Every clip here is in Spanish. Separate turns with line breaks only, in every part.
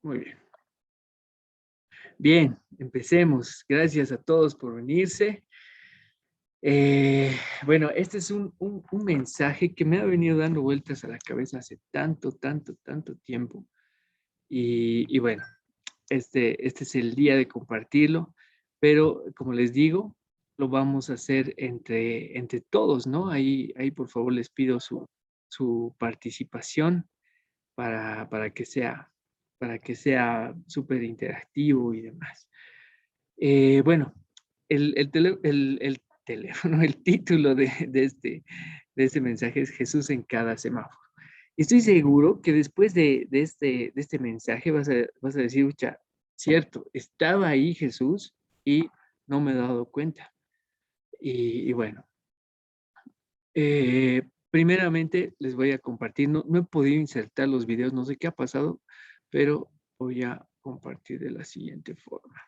Muy bien. Bien, empecemos. Gracias a todos por venirse. Bueno, este es un mensaje que me ha venido dando vueltas a la cabeza hace tanto tiempo. Y bueno, este es el día de compartirlo, pero como les digo, lo vamos a hacer entre todos, ¿no? Ahí por favor les pido su participación para para que sea súper interactivo y demás. Bueno, el teléfono, el título de este mensaje es Jesús en cada semáforo. Y estoy seguro que después de este mensaje vas a decir, "Ucha, cierto, estaba ahí Jesús y no me he dado cuenta". Y bueno, primeramente les voy a compartir, no he podido insertar los videos, no sé qué ha pasado, pero voy a compartir de la siguiente forma.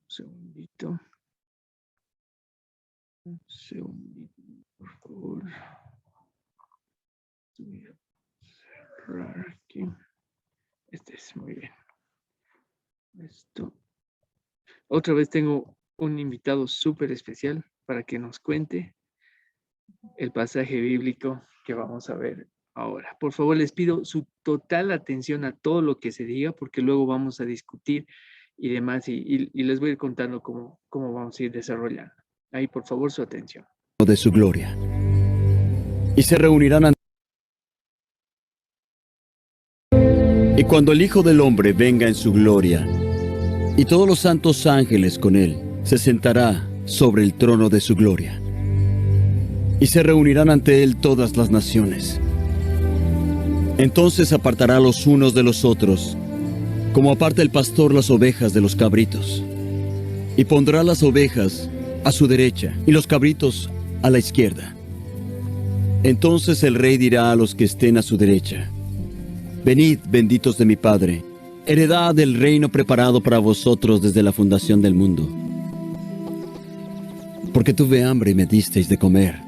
Un segundito. Un segundito, por favor. Voy a cerrar aquí. Este es muy bien. Esto. Otra vez tengo un invitado súper especial para que nos cuente el pasaje bíblico que vamos a ver ahora. Por favor, les pido su total atención a todo lo que se diga, porque luego vamos a discutir y demás, y les voy a ir contando cómo vamos a ir desarrollando. Ahí, por favor, su atención.
De su gloria. Y se reunirán y cuando el Hijo del Hombre venga en su gloria, y todos los santos ángeles con él, se sentará sobre el trono de su gloria. Y se reunirán ante él todas las naciones. Entonces apartará los unos de los otros, como aparta el pastor las ovejas de los cabritos. Y pondrá las ovejas a su derecha y los cabritos a la izquierda. Entonces el rey dirá a los que estén a su derecha: venid, benditos de mi Padre, heredad del reino preparado para vosotros desde la fundación del mundo. Porque tuve hambre y me disteis de comer.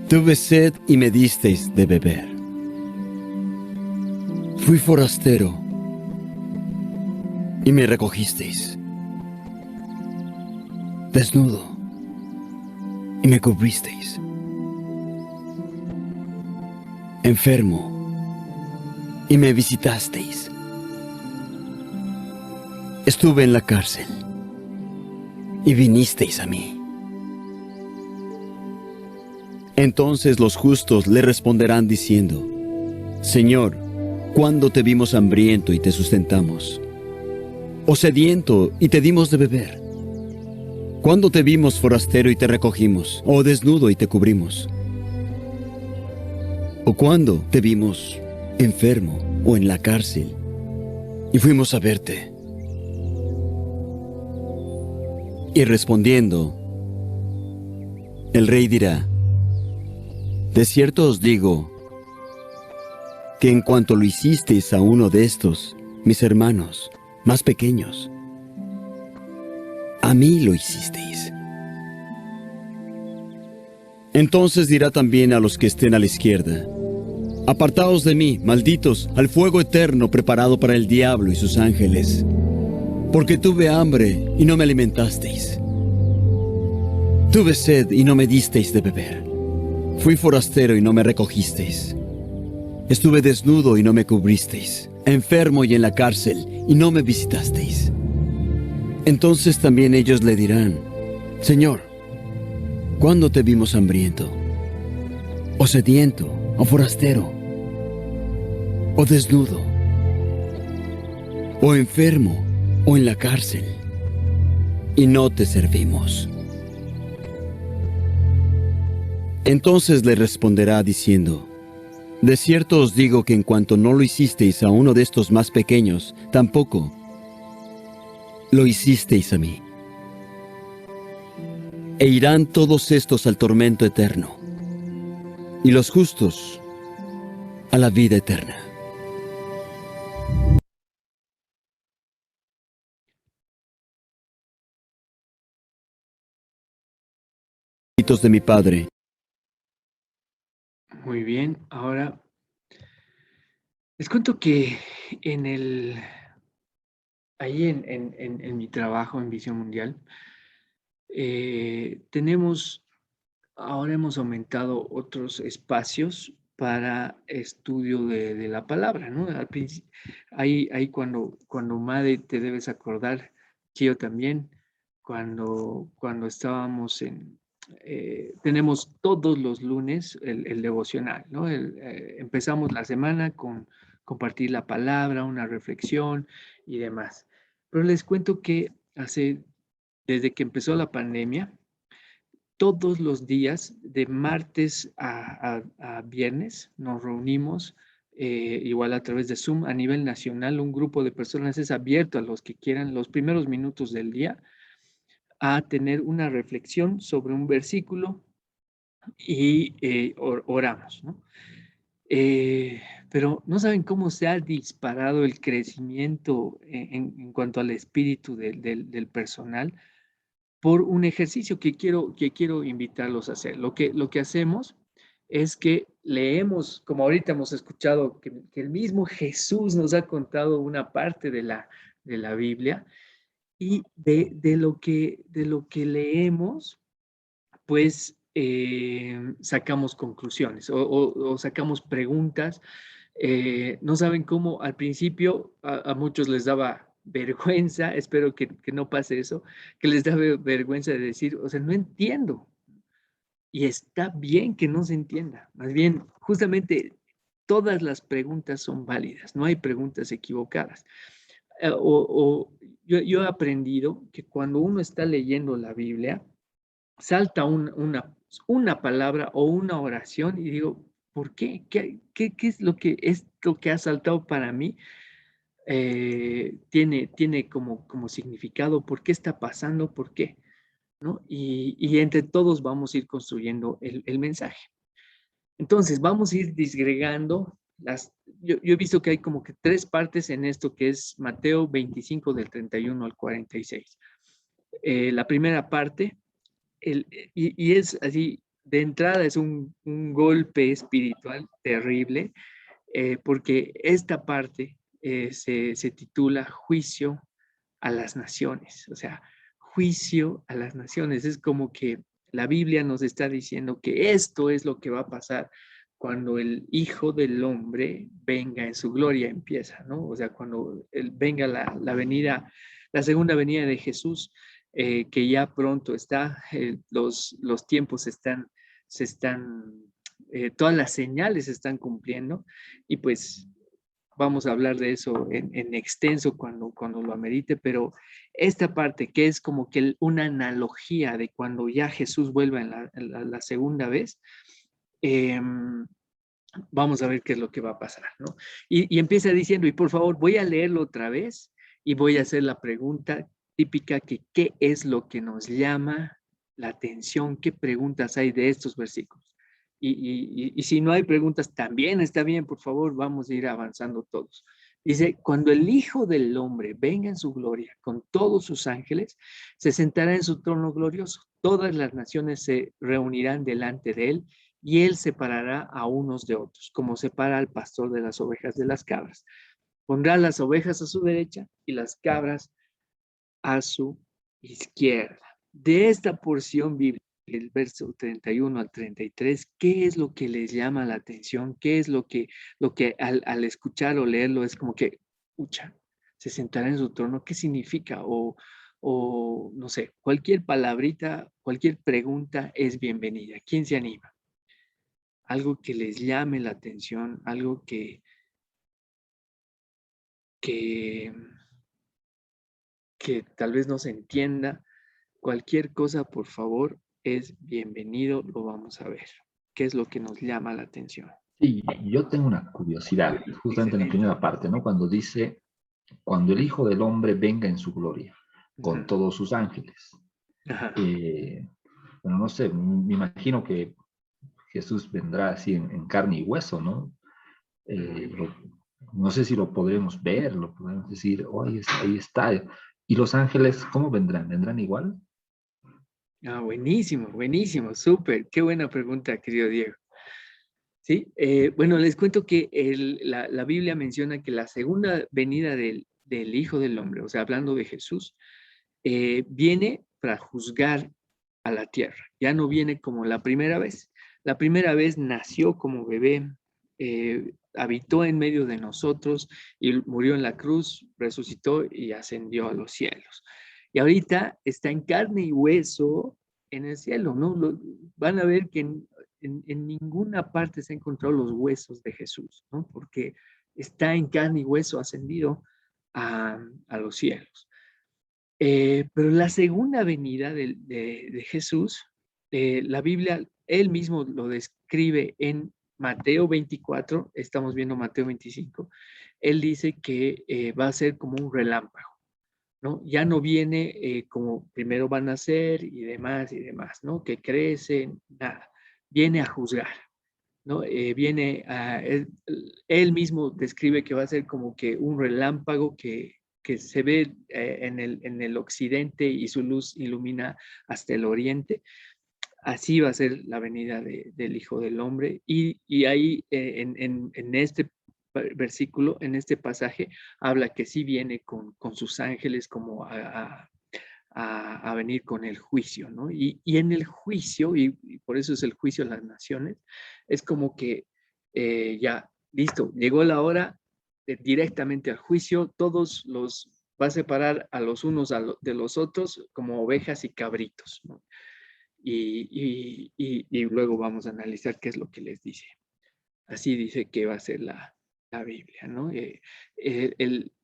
Tuve sed y me disteis de beber. Fui forastero y me recogisteis. Desnudo y me cubristeis. Enfermo y me visitasteis. Estuve en la cárcel y vinisteis a mí. Entonces los justos le responderán diciendo: Señor, ¿cuándo te vimos hambriento y te sustentamos? ¿O sediento y te dimos de beber? ¿Cuándo te vimos forastero y te recogimos? ¿O desnudo y te cubrimos? ¿O cuándo te vimos enfermo o en la cárcel y fuimos a verte? Y respondiendo, el rey dirá: de cierto os digo que en cuanto lo hicisteis a uno de estos, mis hermanos más pequeños, a mí lo hicisteis. Entonces dirá también a los que estén a la izquierda: apartaos de mí, malditos, al fuego eterno preparado para el diablo y sus ángeles. Porque tuve hambre y no me alimentasteis. Tuve sed y no me disteis de beber. Fui forastero y no me recogisteis. Estuve desnudo y no me cubristeis. Enfermo y en la cárcel y no me visitasteis. Entonces también ellos le dirán: Señor, ¿cuándo te vimos hambriento, o sediento, o forastero, o desnudo, o enfermo, o en la cárcel, y no te servimos? Entonces le responderá diciendo: de cierto os digo que en cuanto no lo hicisteis a uno de estos más pequeños, tampoco lo hicisteis a mí. E irán todos estos al tormento eterno, y los justos a la vida eterna. De mi Padre.
Muy bien, ahora Les cuento que en ahí en mi trabajo en Visión Mundial, tenemos, ahora hemos aumentado otros espacios para estudio de la palabra, ¿no? Ahí cuando Made te debes acordar, que yo también, cuando estábamos tenemos todos los lunes el devocional, ¿no? Empezamos la semana con compartir la palabra, una reflexión y demás. Pero les cuento que desde que empezó la pandemia, todos los días, de martes a viernes, nos reunimos, igual a través de Zoom a nivel nacional. Un grupo de personas es abierto a los que quieran los primeros minutos del día a tener una reflexión sobre un versículo y oramos, ¿no? Eh, pero no saben cómo se ha disparado el crecimiento en cuanto al espíritu del personal por un ejercicio que quiero invitarlos a hacer. Lo que hacemos es que leemos, como ahorita hemos escuchado, que el mismo Jesús nos ha contado una parte de la Biblia, y de lo que leemos, pues sacamos conclusiones o sacamos preguntas. No saben cómo al principio a muchos les daba vergüenza, espero que no pase eso, que les da vergüenza de decir, o sea, no entiendo. Y está bien que no se entienda. Más bien, justamente todas las preguntas son válidas, no hay preguntas equivocadas. Yo he aprendido que cuando uno está leyendo la Biblia, salta una palabra o una oración y digo, ¿por qué? ¿Qué es lo que ha saltado para mí? Tiene como significado, ¿por qué está pasando? ¿Por qué? ¿No? Y entre todos vamos a ir construyendo el mensaje. Entonces, vamos a ir disgregando yo he visto que hay como que tres partes en esto, que es Mateo 25 del 31 al 46. La primera parte, y es así, de entrada es un golpe espiritual terrible, porque esta parte se titula Juicio a las Naciones. O sea, juicio a las naciones. Es como que la Biblia nos está diciendo que esto es lo que va a pasar cuando el Hijo del Hombre venga en su gloria, empieza, ¿no? O sea, cuando venga la venida, la segunda venida de Jesús, que ya pronto está, los tiempos todas las señales se están cumpliendo, y pues vamos a hablar de eso en extenso cuando lo amerite, pero esta parte que es como que una analogía de cuando ya Jesús vuelva en la segunda vez, vamos a ver qué es lo que va a pasar, ¿no? Y empieza diciendo, y por favor, voy a leerlo otra vez y voy a hacer la pregunta típica, que ¿qué es lo que nos llama la atención? ¿Qué preguntas hay de estos versículos? Y si no hay preguntas, también está bien, por favor, vamos a ir avanzando todos. Dice, cuando el Hijo del Hombre venga en su gloria con todos sus ángeles, se sentará en su trono glorioso. Todas las naciones se reunirán delante de él, y él separará a unos de otros, como separa al pastor de las ovejas de las cabras. Pondrá las ovejas a su derecha y las cabras a su izquierda. De esta porción bíblica, el verso 31 al 33, ¿qué es lo que les llama la atención? ¿Qué es lo que al escuchar o leerlo es como que, ucha, se sentará en su trono? ¿Qué significa? O no sé, cualquier palabrita, cualquier pregunta es bienvenida. ¿Quién se anima? Algo que les llame la atención, algo que, que tal vez no se entienda. Cualquier cosa, por favor, es bienvenido, lo vamos a ver. ¿Qué es lo que nos llama la atención?
Sí, yo tengo una curiosidad, justamente en la primera parte, ¿no? Cuando dice, cuando el Hijo del Hombre venga en su gloria, con todos sus ángeles.
Ajá.
Bueno, no sé, me imagino que Jesús vendrá así en carne y hueso, ¿no? No sé si lo podremos ver, lo podremos decir, oh, ahí está. ¿Y los ángeles cómo vendrán? ¿Vendrán igual?
Buenísimo, buenísimo, súper. Qué buena pregunta, querido Diego. Sí, bueno, les cuento que la Biblia menciona que la segunda venida del Hijo del Hombre, o sea, hablando de Jesús, viene para juzgar a la tierra. Ya no viene como la primera vez. La primera vez nació como bebé, habitó en medio de nosotros y murió en la cruz, resucitó y ascendió a los cielos. Y ahorita está en carne y hueso en el cielo, ¿no? Van a ver que en ninguna parte se han encontrado los huesos de Jesús, ¿no? Porque está en carne y hueso ascendido a los cielos. Pero la segunda venida de Jesús, la Biblia, él mismo lo describe en Mateo 24, estamos viendo Mateo 25, él dice que va a ser como un relámpago, ¿no? Ya no viene como primero van a ser y demás, ¿no? Que crecen, nada, viene a juzgar, ¿no? Él mismo describe que va a ser como que un relámpago que se ve en el occidente y su luz ilumina hasta el oriente. Así va a ser la venida del Hijo del Hombre. Y ahí en este versículo, en este pasaje, habla que sí viene con sus ángeles como a venir con el juicio, ¿no? Y en el juicio, y por eso es el juicio de las naciones, es como que ya, listo, llegó la hora directamente al juicio, todos los va a separar a los unos de los otros como ovejas y cabritos, ¿no? Y luego vamos a analizar qué es lo que les dice. Así dice que va a ser la Biblia, ¿no?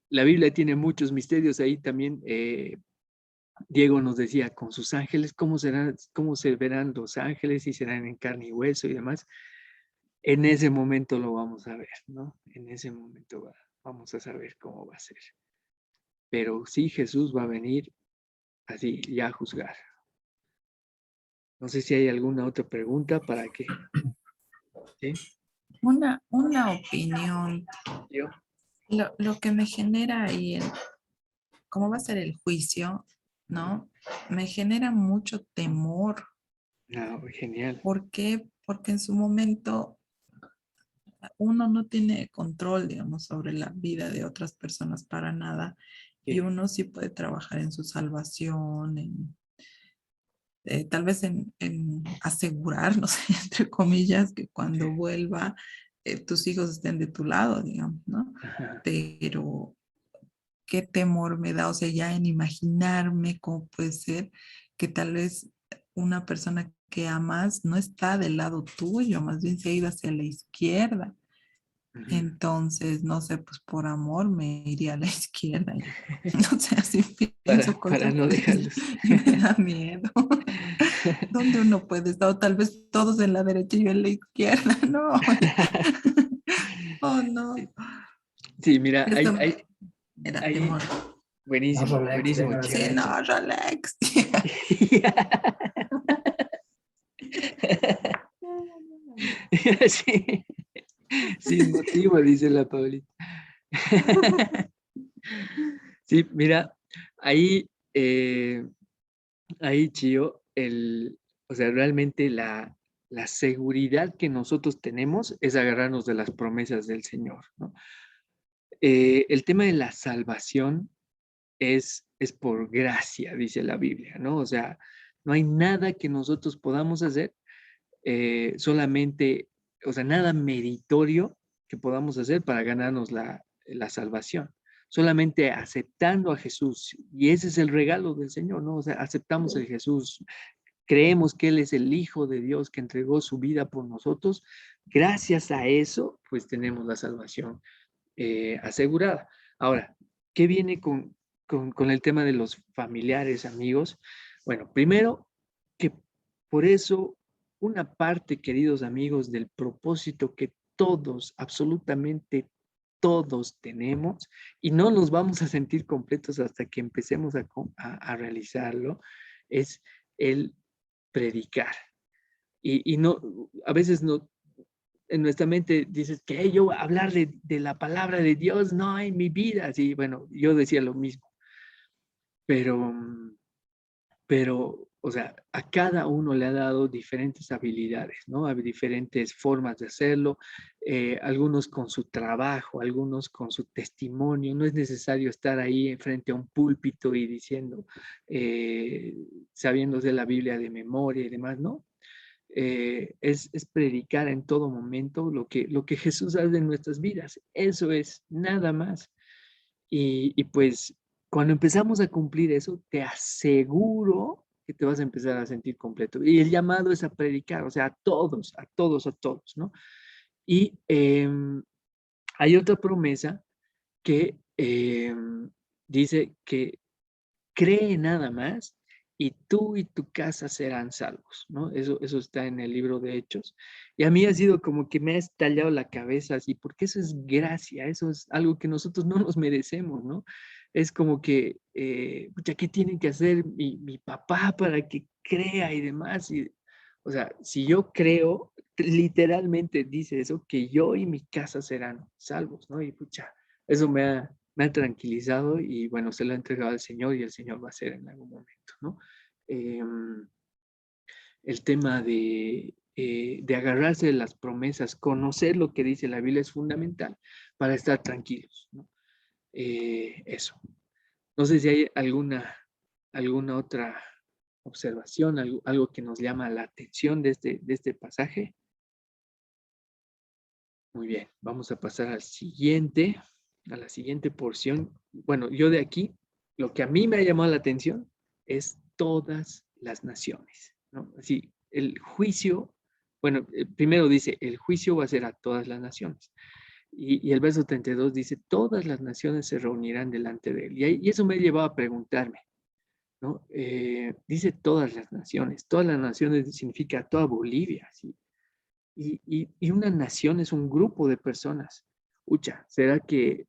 La Biblia tiene muchos misterios ahí también. Diego nos decía, con sus ángeles, cómo se verán los ángeles, si serán en carne y hueso y demás? En ese momento lo vamos a ver, ¿no? En ese momento vamos a saber cómo va a ser. Pero sí, Jesús va a venir así ya a juzgar. No sé si hay alguna otra pregunta para que... ¿Sí?
Una opinión.
¿Yo?
Lo que me genera ahí, cómo va a ser el juicio, ¿no? Me genera mucho temor.
No, genial.
¿Por qué? Porque en su momento uno no tiene control, digamos, sobre la vida de otras personas para nada. Y
Sí.
uno sí puede trabajar en su salvación, tal vez en asegurar, no sé, entre comillas, que cuando vuelva tus hijos estén de tu lado, digamos, ¿no?
Ajá.
Pero qué temor me da, o sea, ya en imaginarme cómo puede ser que tal vez una persona que amas no está del lado tuyo, más bien se ha ido hacia la izquierda.
Ujú.
Entonces, no sé, pues por amor me iría a la izquierda. No sé, así pienso
Para
cosas
no dejarlos.
y me da miedo. ¿Dónde uno puede estar? O tal vez todos en la derecha y yo en la izquierda. No. Oh, no.
Sí, mira,
Esto me da
hay,
temor.
buenísimo, buenísimo,
Sí,
chévere.
no, Rolex.
Sí, sin motivo, dice la Paulita. Sí, mira, ahí, ahí, Chio, o sea, realmente la seguridad que nosotros tenemos es agarrarnos de las promesas del Señor, ¿no? El tema de la salvación es por gracia, dice la Biblia, ¿no? O sea, no hay nada que nosotros podamos hacer, solamente, o sea, nada meritorio que podamos hacer para ganarnos la salvación. Solamente aceptando a Jesús. Y ese es el regalo del Señor, ¿no? O sea, aceptamos a Jesús, creemos que Él es el Hijo de Dios que entregó su vida por nosotros. Gracias a eso, pues tenemos la salvación asegurada. Ahora, ¿qué viene con el tema de los familiares, amigos? Bueno, primero, que por eso una parte, queridos amigos, del propósito que todos, absolutamente todos tenemos, y no nos vamos a sentir completos hasta que empecemos a realizarlo, es el predicar. Y no, a veces no, en nuestra mente dices que yo hablar de la palabra de Dios no en mi vida. Sí, bueno, yo decía lo mismo, pero, pero o sea, a cada uno le ha dado diferentes habilidades, ¿no? Hay diferentes formas de hacerlo, algunos con su trabajo, algunos con su testimonio. No es necesario estar ahí frente a un púlpito y diciendo, sabiéndose la Biblia de memoria y demás, ¿no? Es predicar en todo momento lo que Jesús hace en nuestras vidas. Eso es, nada más. Y pues cuando empezamos a cumplir eso, te aseguro que te vas a empezar a sentir completo. Y el llamado es a predicar, o sea, a todos, a todos, a todos, ¿no? Y hay otra promesa que dice que cree nada más y tú y tu casa serán salvos, ¿no? Eso está en el libro de Hechos. Y a mí ha sido como que me ha estallado la cabeza así, porque eso es gracia, eso es algo que nosotros no nos merecemos, ¿no? Es como que, pucha, ¿qué tiene que hacer mi papá para que crea y demás? Y, o sea, si yo creo, literalmente dice eso, que yo y mi casa serán salvos, ¿no? Y pucha, eso me ha tranquilizado y bueno, se lo ha entregado al Señor y el Señor va a hacer en algún momento, ¿no? El tema de agarrarse de las promesas, conocer lo que dice la Biblia es fundamental para estar tranquilos, ¿no? Eso. No sé si hay alguna otra observación, algo que nos llama la atención de este pasaje. Muy bien, vamos a pasar a la siguiente porción. Bueno, yo de aquí, lo que a mí me ha llamado la atención es todas las naciones, ¿no? Así, el juicio, bueno, primero dice, el juicio va a ser a todas las naciones. Y el verso 32 dice, todas las naciones se reunirán delante de él. Y eso me ha llevado a preguntarme, ¿no? Dice todas las naciones significa toda Bolivia, ¿sí? Y una nación es un grupo de personas. Ucha, ¿será que,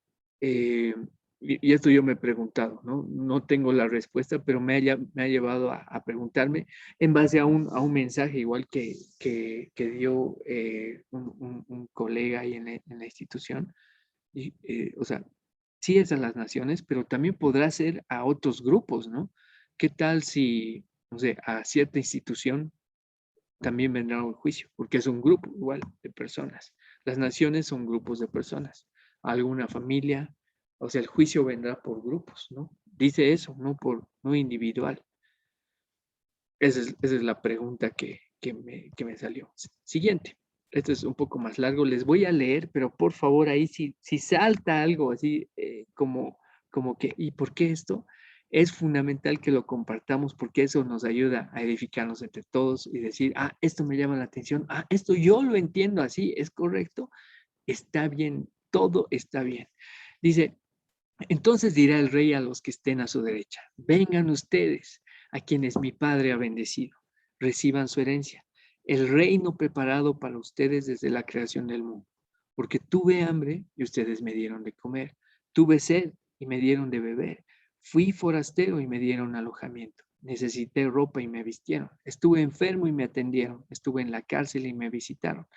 y esto yo me he preguntado, ¿no? No tengo la respuesta, pero me ha llevado a preguntarme en base a un mensaje igual que dio un colega ahí en la institución. Y, o sea, sí es a las naciones, pero también podrá ser a otros grupos, ¿no? ¿Qué tal si, no sé, a cierta institución también vendrá un juicio, porque es un grupo igual de personas. Las naciones son grupos de personas, alguna familia, o sea, el juicio vendrá por grupos, ¿no? Dice eso, no individual. Esa es la pregunta que me salió. Siguiente. Esto es un poco más largo. Les voy a leer, pero por favor, ahí si salta algo así como que, ¿y por qué esto? Es fundamental que lo compartamos porque eso nos ayuda a edificarnos entre todos y decir, ah, esto me llama la atención, ah, esto yo lo entiendo así, es correcto, está bien, todo está bien. Dice, entonces dirá el rey a los que estén a su derecha, vengan ustedes, a quienes mi padre ha bendecido, reciban su herencia, el reino preparado para ustedes desde la creación del mundo. Porque tuve hambre y ustedes me dieron de comer, tuve sed y me dieron de beber, fui forastero y me dieron alojamiento, necesité ropa y me vistieron, estuve enfermo y me atendieron, estuve en la cárcel y me visitaron.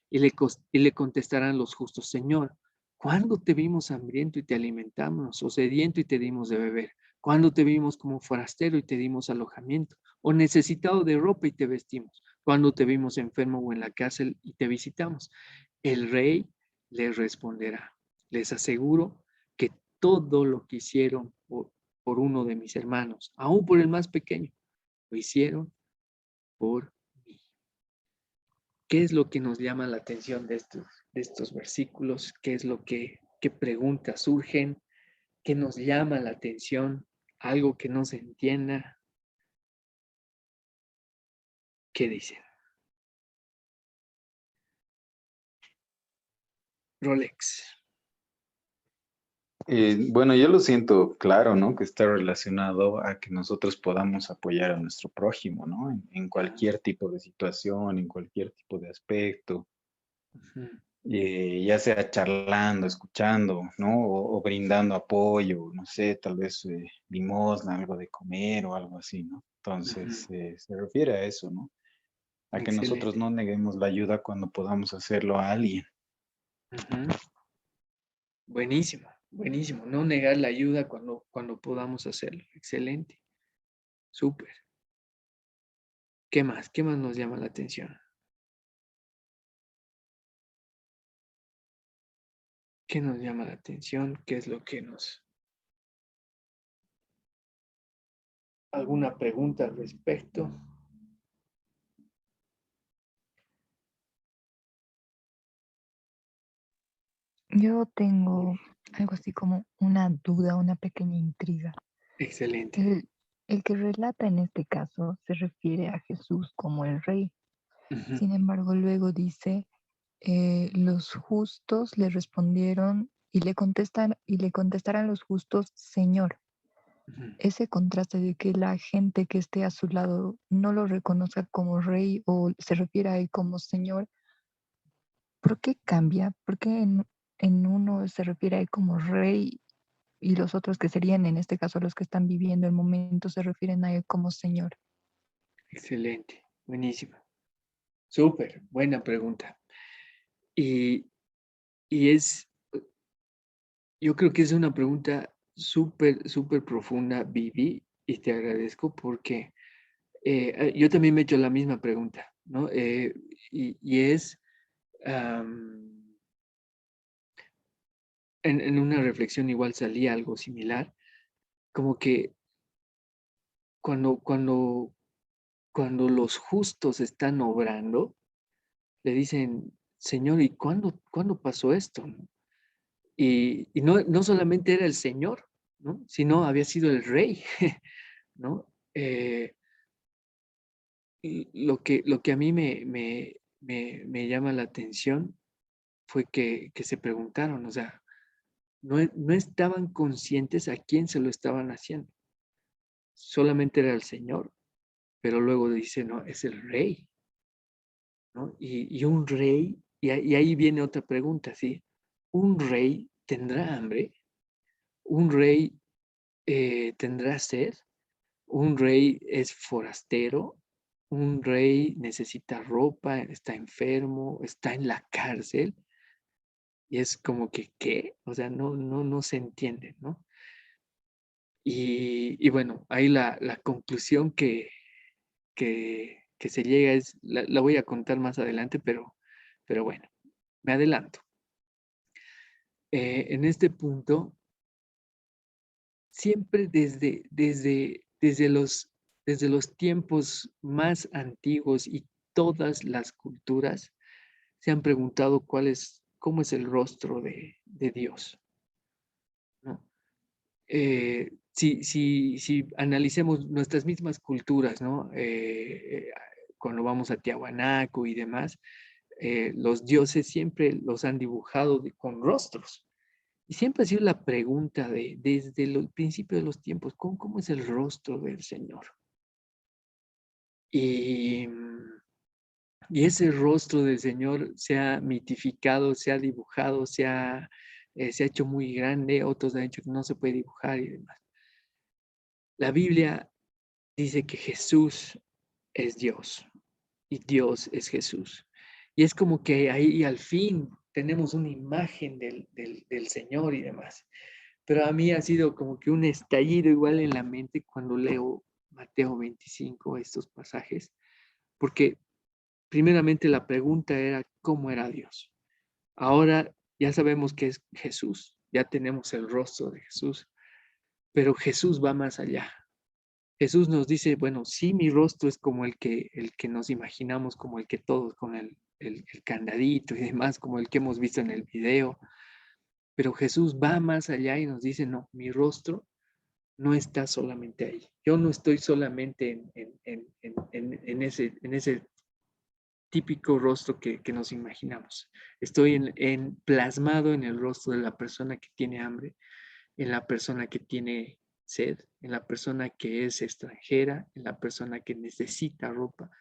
Y le contestarán los justos, Señor, ¿cuándo te vimos hambriento y te alimentamos, o sediento y te dimos de beber? ¿Cuándo te vimos como forastero y te dimos alojamiento? ¿O necesitado de ropa y te vestimos? ¿Cuándo te vimos enfermo o en la cárcel y te visitamos? El rey les responderá, les aseguro que todo lo que hicieron por uno de mis hermanos, aún por el más pequeño, lo hicieron por mí. ¿Qué es lo que nos llama la atención de estos versículos? ¿Qué es lo qué preguntas surgen? ¿Qué nos llama la atención? ¿Algo que no se entienda? ¿Qué dicen? Rolex.
Bueno, yo lo siento claro, ¿no? Que está relacionado a que nosotros podamos apoyar a nuestro prójimo, ¿no? En cualquier tipo de situación, en cualquier tipo de aspecto,
Ujú,
ya sea charlando, escuchando, ¿no? O brindando apoyo, no sé, tal vez limosna, algo de comer o algo así, ¿no? Entonces,
ujú.
se refiere a eso, ¿no? A que nosotros
Excelente.
no neguemos la ayuda cuando podamos hacerlo a alguien.
Ujú. Buenísimo, buenísimo. No negar la ayuda cuando podamos hacerlo. Excelente. Súper. ¿Qué más? ¿Qué más nos llama la atención? ¿Qué nos llama la atención? ¿Qué es lo que nos... ¿Alguna pregunta al respecto?
Yo tengo algo así como una duda, una pequeña intriga.
Excelente.
El que relata en este caso se refiere a Jesús como el rey.
Ujú,
Sin embargo, luego dice, los justos le respondieron y le contestarán los justos, Señor.
ujú.
Ese contraste de que la gente que esté a su lado no lo reconozca como rey o se refiere a él como Señor, ¿por qué cambia? ¿Por qué en uno se refiere a él como rey y los otros que serían en este caso los que están viviendo el momento se refieren a él como Señor?
Excelente. Buenísimo. Súper. Buena pregunta. Y, y es, yo creo que es una pregunta súper, súper profunda, Vivi, y te agradezco porque yo también me he hecho la misma pregunta, ¿no? Y es, am, en una reflexión igual salía algo similar, como que cuando, cuando, cuando los justos están obrando, le dicen, Señor, ¿y cuándo pasó esto? ¿No? Y no solamente era el Señor, ¿no? Sino había sido el Rey, ¿no? Y lo que a mí me llama la atención fue que se preguntaron, o sea, no estaban conscientes a quién se lo estaban haciendo. Solamente era el Señor, pero luego dice, no, es el Rey, ¿no? Y un rey, y ahí viene otra pregunta, ¿sí? ¿Un rey tendrá hambre? ¿Un rey tendrá sed? ¿Un rey es forastero? ¿Un rey necesita ropa? ¿Está enfermo? ¿Está en la cárcel? Y es como que, ¿qué? O sea, no se entiende, ¿no? Y bueno, ahí la conclusión que se llega es, la voy a contar más adelante, pero bueno, me adelanto. En este punto, siempre desde los tiempos más antiguos y todas las culturas se han preguntado cómo es el rostro de Dios, ¿no? Si analicemos nuestras mismas culturas, ¿no? Cuando vamos a Tiahuanaco y demás, los dioses siempre los han dibujado con rostros. Y siempre ha sido la pregunta desde el principio de los tiempos, ¿cómo es el rostro del Señor? Y, y ese rostro del Señor se ha mitificado, se ha dibujado, se ha hecho muy grande, otros han dicho que no se puede dibujar y demás. La Biblia dice que Jesús es Dios y Dios es Jesús. Y es como que ahí al fin tenemos una imagen del Señor y demás. Pero a mí ha sido como que un estallido igual en la mente cuando leo Mateo 25, estos pasajes, porque primeramente la pregunta era cómo era Dios. Ahora ya sabemos que es Jesús, ya tenemos el rostro de Jesús, pero Jesús va más allá. Jesús nos dice, bueno, sí, mi rostro es como el que nos imaginamos, como el que todos, con el candadito y demás, como el que hemos visto en el video, pero Jesús va más allá y nos dice, no, mi rostro no está solamente ahí. Yo no estoy solamente en ese típico rostro que nos imaginamos. Estoy plasmado en el rostro de la persona que tiene hambre, en la persona que tiene sed, en la persona que es extranjera, en la persona que necesita ropa,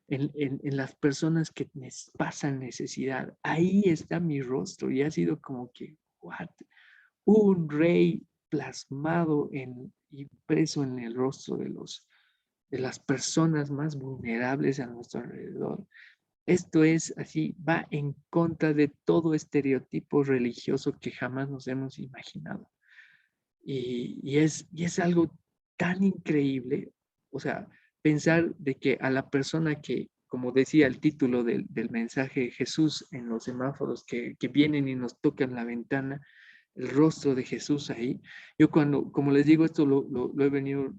en las personas que pasan necesidad. Ahí está mi rostro y ha sido como que, what? Un rey plasmado y preso en el rostro de las personas más vulnerables a nuestro alrededor. Esto es así, va en contra de todo estereotipo religioso que jamás nos hemos imaginado. Y es algo tan increíble, o sea, pensar de que a la persona que, como decía el título del mensaje, Jesús en los semáforos que vienen y nos tocan la ventana, el rostro de Jesús ahí. Yo cuando, como les digo, esto lo he venido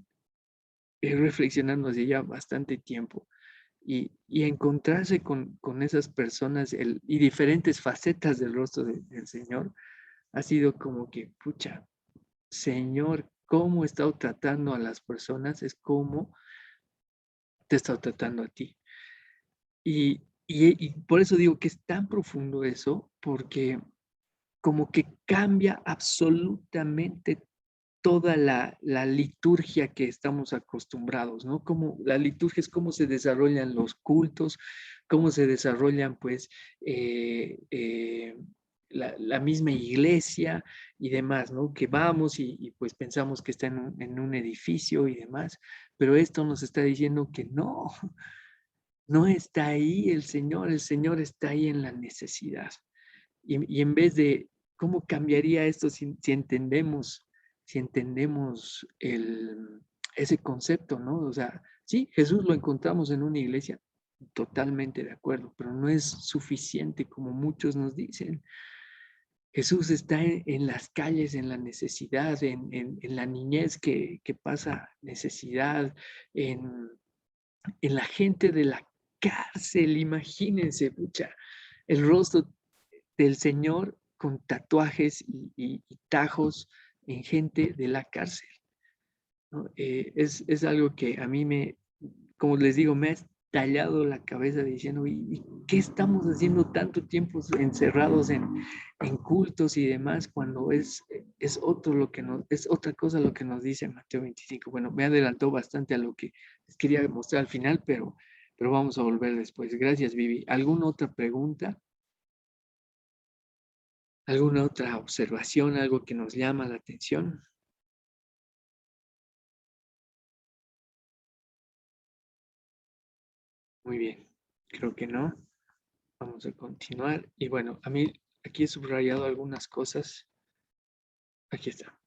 reflexionando hace ya bastante tiempo. Y encontrarse con esas personas y diferentes facetas del rostro del Señor ha sido como que, pucha, Señor, cómo he estado tratando a las personas es como te he estado tratando a ti. Y por eso digo que es tan profundo eso, porque como que cambia absolutamente toda la liturgia que estamos acostumbrados, ¿no? Como la liturgia es cómo se desarrollan los cultos, cómo se desarrollan, pues, la misma iglesia y demás, ¿no? Que vamos y pues pensamos que está en un edificio y demás, pero esto nos está diciendo que no, no está ahí el Señor está ahí en la necesidad. Y en vez de, ¿cómo cambiaría esto si entendemos ese concepto, ¿no? O sea, sí, Jesús lo encontramos en una iglesia, totalmente de acuerdo, pero no es suficiente como muchos nos dicen. Jesús está en las calles, en la necesidad, en la niñez que pasa necesidad, en la gente de la cárcel, imagínense, pucha, el rostro del Señor con tatuajes y tajos en gente de la cárcel, ¿no? Es algo que a mí como les digo, me ha tallado la cabeza diciendo, ¿y qué estamos haciendo tanto tiempo encerrados en cultos y demás cuando es otra cosa lo que nos dice Mateo 25? Bueno, me adelantó bastante a lo que les quería mostrar al final, pero vamos a volver después. Gracias, Vivi. ¿Alguna otra pregunta? ¿Alguna otra observación, algo que nos llama la atención? Muy bien, creo que no. Vamos a continuar. Y bueno, a mí aquí he subrayado algunas cosas. Aquí está.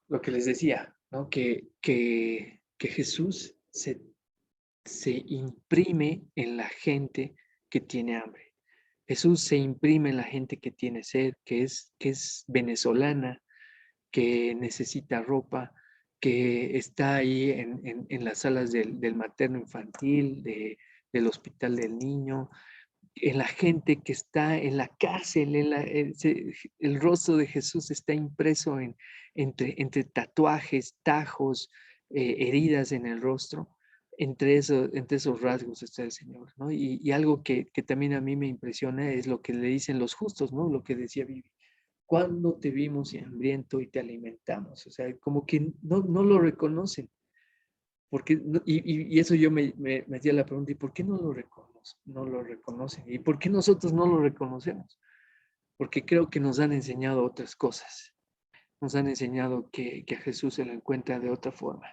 Lo que les decía, ¿no? Que Jesús se imprime en la gente que tiene hambre. Jesús se imprime en la gente que tiene sed, que es venezolana, que necesita ropa, que está ahí en las salas del materno infantil, del hospital del niño, en la gente que está en la cárcel, el rostro de Jesús está impreso entre tatuajes, tajos, heridas en el rostro. Entre esos rasgos está el Señor, ¿no? Y algo que también a mí me impresiona es lo que le dicen los justos, ¿no? Lo que decía Vivi. ¿Cuándo te vimos hambriento y te alimentamos? O sea, como que no lo reconocen. Porque, y eso yo me hacía la pregunta, ¿y por qué no lo reconocen? ¿Y por qué nosotros no lo reconocemos? Porque creo que nos han enseñado otras cosas. Nos han enseñado que a Jesús se lo encuentra de otra forma,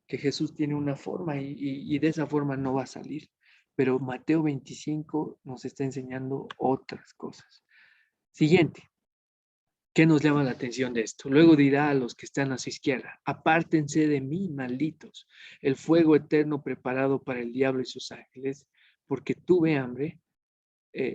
que Jesús tiene una forma y de esa forma no va a salir. Pero Mateo 25 nos está enseñando otras cosas. Siguiente. ¿Qué nos llama la atención de esto? Luego dirá a los que están a su izquierda, apártense de mí, malditos, el fuego eterno preparado para el diablo y sus ángeles, porque tuve hambre,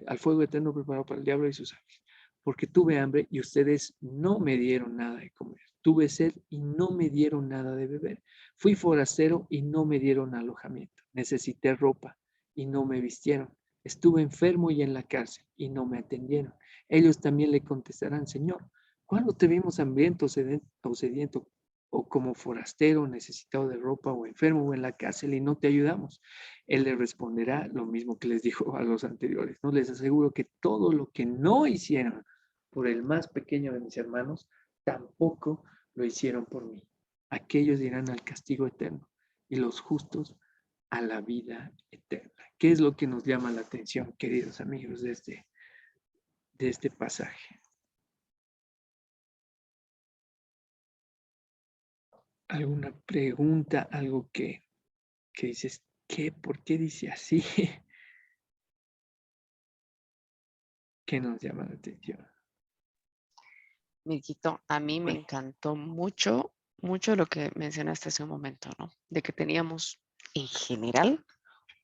al fuego eterno preparado para el diablo y sus ángeles, porque tuve hambre y ustedes no me dieron nada de comer. Tuve sed y no me dieron nada de beber. Fui forastero y no me dieron alojamiento. Necesité ropa y no me vistieron. Estuve enfermo y en la cárcel y no me atendieron. Ellos también le contestarán, Señor, ¿cuándo te vimos hambriento o sediento o como forastero, necesitado de ropa o enfermo o en la cárcel y no te ayudamos? Él le responderá lo mismo que les dijo a los anteriores. No les aseguro que todo lo que no hicieron por el más pequeño de mis hermanos, tampoco lo hicieron por mí. Aquellos irán al castigo eterno y los justos a la vida eterna. ¿Qué es lo que nos llama la atención, queridos amigos, de este pasaje? ¿Alguna pregunta, algo que dices, ¿qué? ¿Por qué dice así? ¿Qué nos llama la atención?
Mirquito, a mí me encantó mucho lo que mencionaste hace un momento, ¿no? De que teníamos en general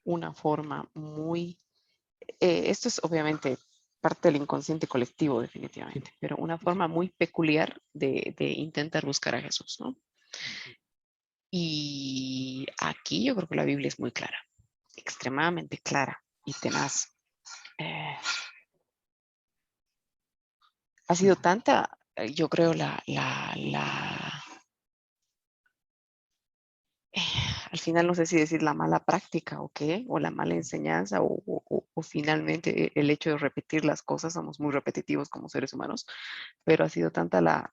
una forma muy, esto es obviamente parte del inconsciente colectivo definitivamente, pero una forma muy peculiar de intentar buscar a Jesús, ¿no? Y aquí yo creo que la Biblia es muy clara, extremadamente clara y tenaz. Eh, ha sido tanta, yo creo, eh, al final no sé si decir la mala práctica o qué, o la mala enseñanza, o finalmente el hecho de repetir las cosas, somos muy repetitivos como seres humanos, pero ha sido tanta la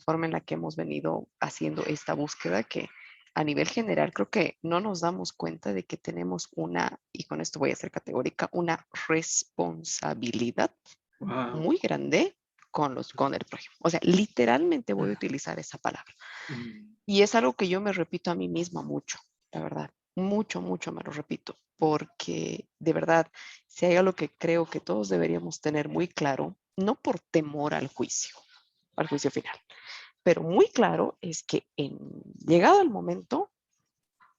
forma en la que hemos venido haciendo esta búsqueda que a nivel general creo que no nos damos cuenta de que tenemos una, y con esto voy a ser categórica, una responsabilidad
Wow.
muy grande con el prójimo. O sea, literalmente voy a utilizar esa palabra. Y es algo que yo me repito a mí misma mucho, la verdad. Mucho, mucho me lo repito, porque de verdad, si hay algo que creo que todos deberíamos tener muy claro, no por temor al juicio final, pero muy claro es que llegado el momento,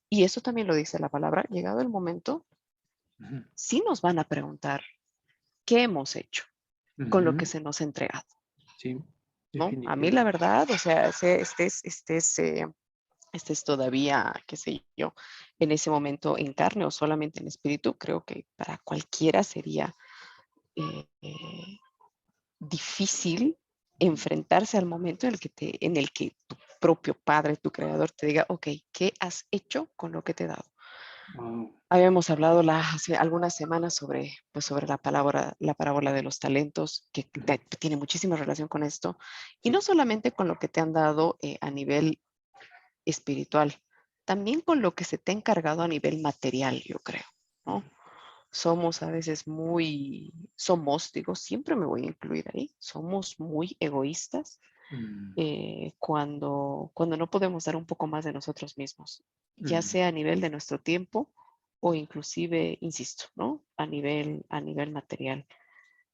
y eso también lo dice la palabra, llegado el momento, sí nos van a preguntar qué hemos hecho con lo que se nos ha entregado,
Sí,
¿no? A mí la
definitivamente.
verdad, o sea, este es todavía, qué sé yo, en ese momento en carne o solamente en espíritu, creo que para cualquiera sería eh, eh, difícil enfrentarse al momento en el que tu propio padre, tu creador, te diga, ok, ¿qué has hecho con lo que te he dado?
Wow.
Habíamos hablado hace algunas semanas sobre, pues, sobre la parábola de los talentos, que tiene muchísima relación con esto, y no
Sí.
solamente con lo que te han dado a nivel espiritual, también con lo que se te ha encargado a nivel material, yo creo, ¿no? Somos a veces digo, siempre me voy a incluir ahí, somos muy egoístas cuando no podemos dar un poco más de nosotros mismos, ya sea a nivel de nuestro tiempo o inclusive, insisto, ¿no? A nivel material.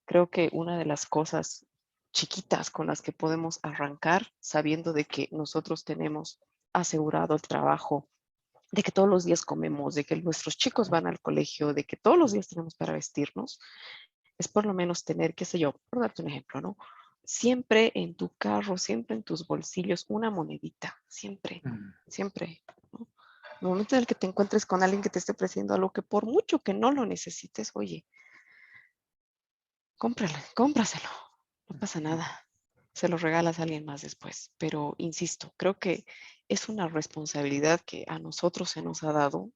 Creo que una de las cosas chiquitas con las que podemos arrancar, sabiendo de que nosotros tenemos asegurado el trabajo, de que todos los días comemos, de que nuestros chicos van al colegio, de que todos los días tenemos para vestirnos, es por lo menos tener, qué sé yo, por darte un ejemplo, ¿no? Siempre en tu carro, siempre en tus bolsillos, una monedita, siempre, siempre, ¿no? En el momento en el que te encuentres con alguien que te esté ofreciendo algo que por mucho que no lo necesites, oye, cómpraselo, no pasa nada. Se lo regalas a alguien más después. Pero insisto, creo que es una responsabilidad que a nosotros se nos ha dado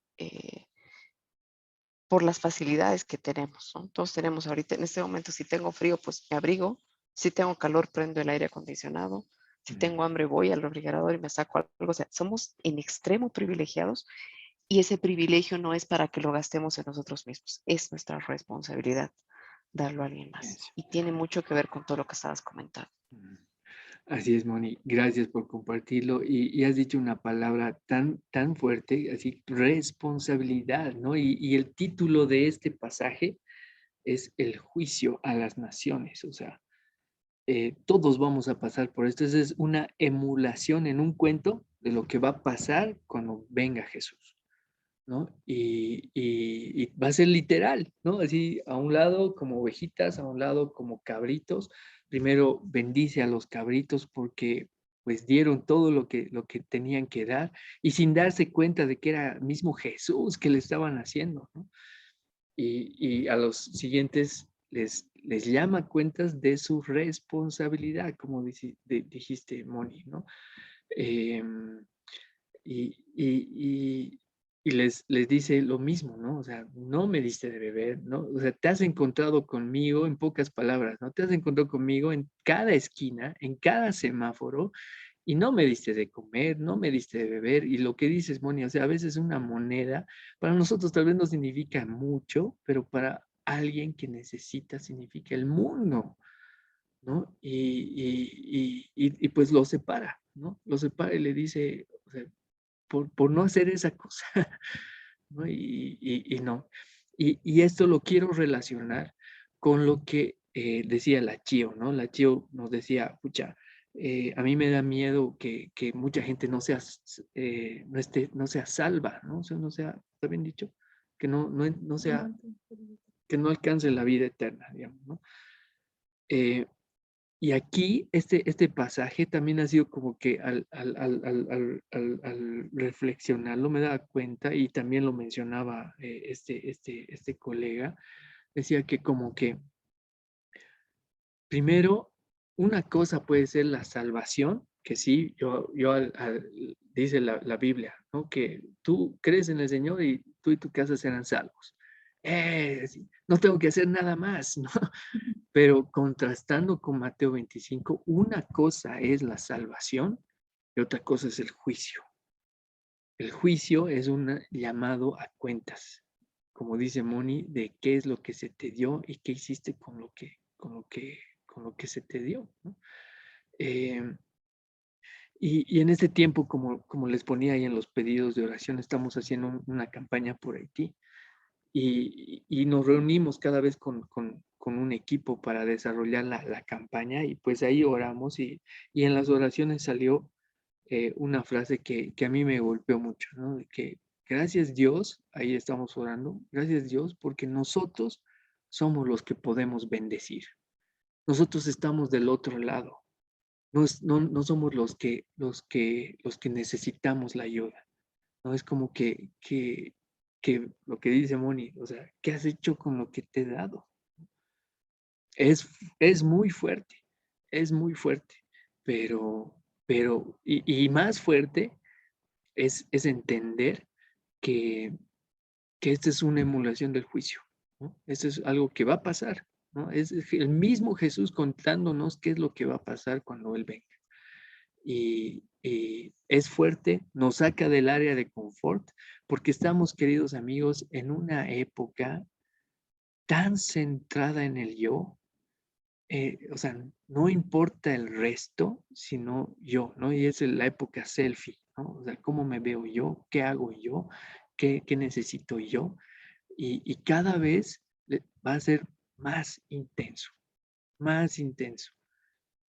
por las facilidades que tenemos, ¿no? Todos tenemos ahorita, en este momento, si tengo frío, pues me abrigo. Si tengo calor, prendo el aire acondicionado. Si tengo hambre, voy al refrigerador y me saco algo. O sea, somos en extremo privilegiados y ese privilegio no es para que lo gastemos en nosotros mismos. Es nuestra responsabilidad darlo a alguien más.
Eso.
Y tiene mucho que ver con todo lo que estabas comentando.
Así es, Moni. Gracias por compartirlo. Y has dicho una palabra tan fuerte, así, responsabilidad, ¿no? Y el título de este pasaje es el juicio a las naciones. O sea, todos vamos a pasar por esto. Es una emulación en un cuento de lo que va a pasar cuando venga Jesús, ¿no? Y va a ser literal, ¿no? Así, a un lado como ovejitas, a un lado como cabritos. Primero bendice a los cabritos porque pues dieron todo lo que tenían que dar y sin darse cuenta de que era mismo Jesús que le estaban haciendo, ¿no? Y a los siguientes les llama cuentas de su responsabilidad, como dijiste, Moni, ¿no? Em, y, y, y, y les dice lo mismo, ¿no? O sea, no me diste de beber, ¿no? O sea, te has encontrado conmigo, en pocas palabras, ¿no? Te has encontrado conmigo en cada esquina, en cada semáforo, y no me diste de comer, no me diste de beber. Y lo que dices, Moni, o sea, a veces una moneda, para nosotros tal vez no significa mucho, pero para alguien que necesita significa el mundo, ¿no? Y pues lo separa, ¿no? Lo separa y le dice, o sea, por no hacer esa cosa, ¿no? Y no. Y esto lo quiero relacionar con lo que decía la Chio, ¿no? La Chio nos decía, pucha, A mí me da miedo que mucha gente no sea, no sea salva, ¿no? O sea, no sea, ¿está bien dicho? Que no sea, que no alcance la vida eterna, digamos, ¿no? Y aquí, este pasaje también ha sido como que al reflexionarlo me daba cuenta, y también lo mencionaba este colega, decía que como que primero, una cosa puede ser la salvación, que sí, dice la Biblia, ¿no? Que tú crees en el Señor y tú y tu casa serán salvos. Sí, no tengo que hacer nada más, ¿no? Pero contrastando con Mateo 25, una cosa es la salvación y otra cosa es el juicio. El juicio es un llamado a cuentas, como dice Moni, de qué es lo que se te dio y qué hiciste con lo que se te dio, ¿no? Eh, y en este tiempo, como les ponía ahí en los pedidos de oración, estamos haciendo una campaña por Haití, y nos reunimos cada vez con un equipo para desarrollar la campaña, y pues ahí oramos, y en las oraciones salió una frase que a mí me golpeó mucho, ¿no? De que gracias Dios, ahí estamos orando, gracias Dios, porque nosotros somos los que podemos bendecir. Nosotros estamos del otro lado. No somos los que necesitamos la ayuda. No es como que lo que dice Moni, o sea, ¿qué has hecho con lo que te he dado? Es es muy fuerte, y más fuerte es entender que, que esta es una emulación del juicio, ¿no? Esto es algo que va a pasar, ¿no? Es el mismo Jesús contándonos qué es lo que va a pasar cuando Él venga. Y es fuerte, nos saca del área de confort, porque estamos, queridos amigos, en una época tan centrada en el yo. O sea, no importa el resto, sino yo, ¿no? Y es la época selfie, ¿no? O sea, ¿cómo me veo yo? ¿Qué hago yo? ¿Qué necesito yo? Y cada vez va a ser más intenso, más intenso.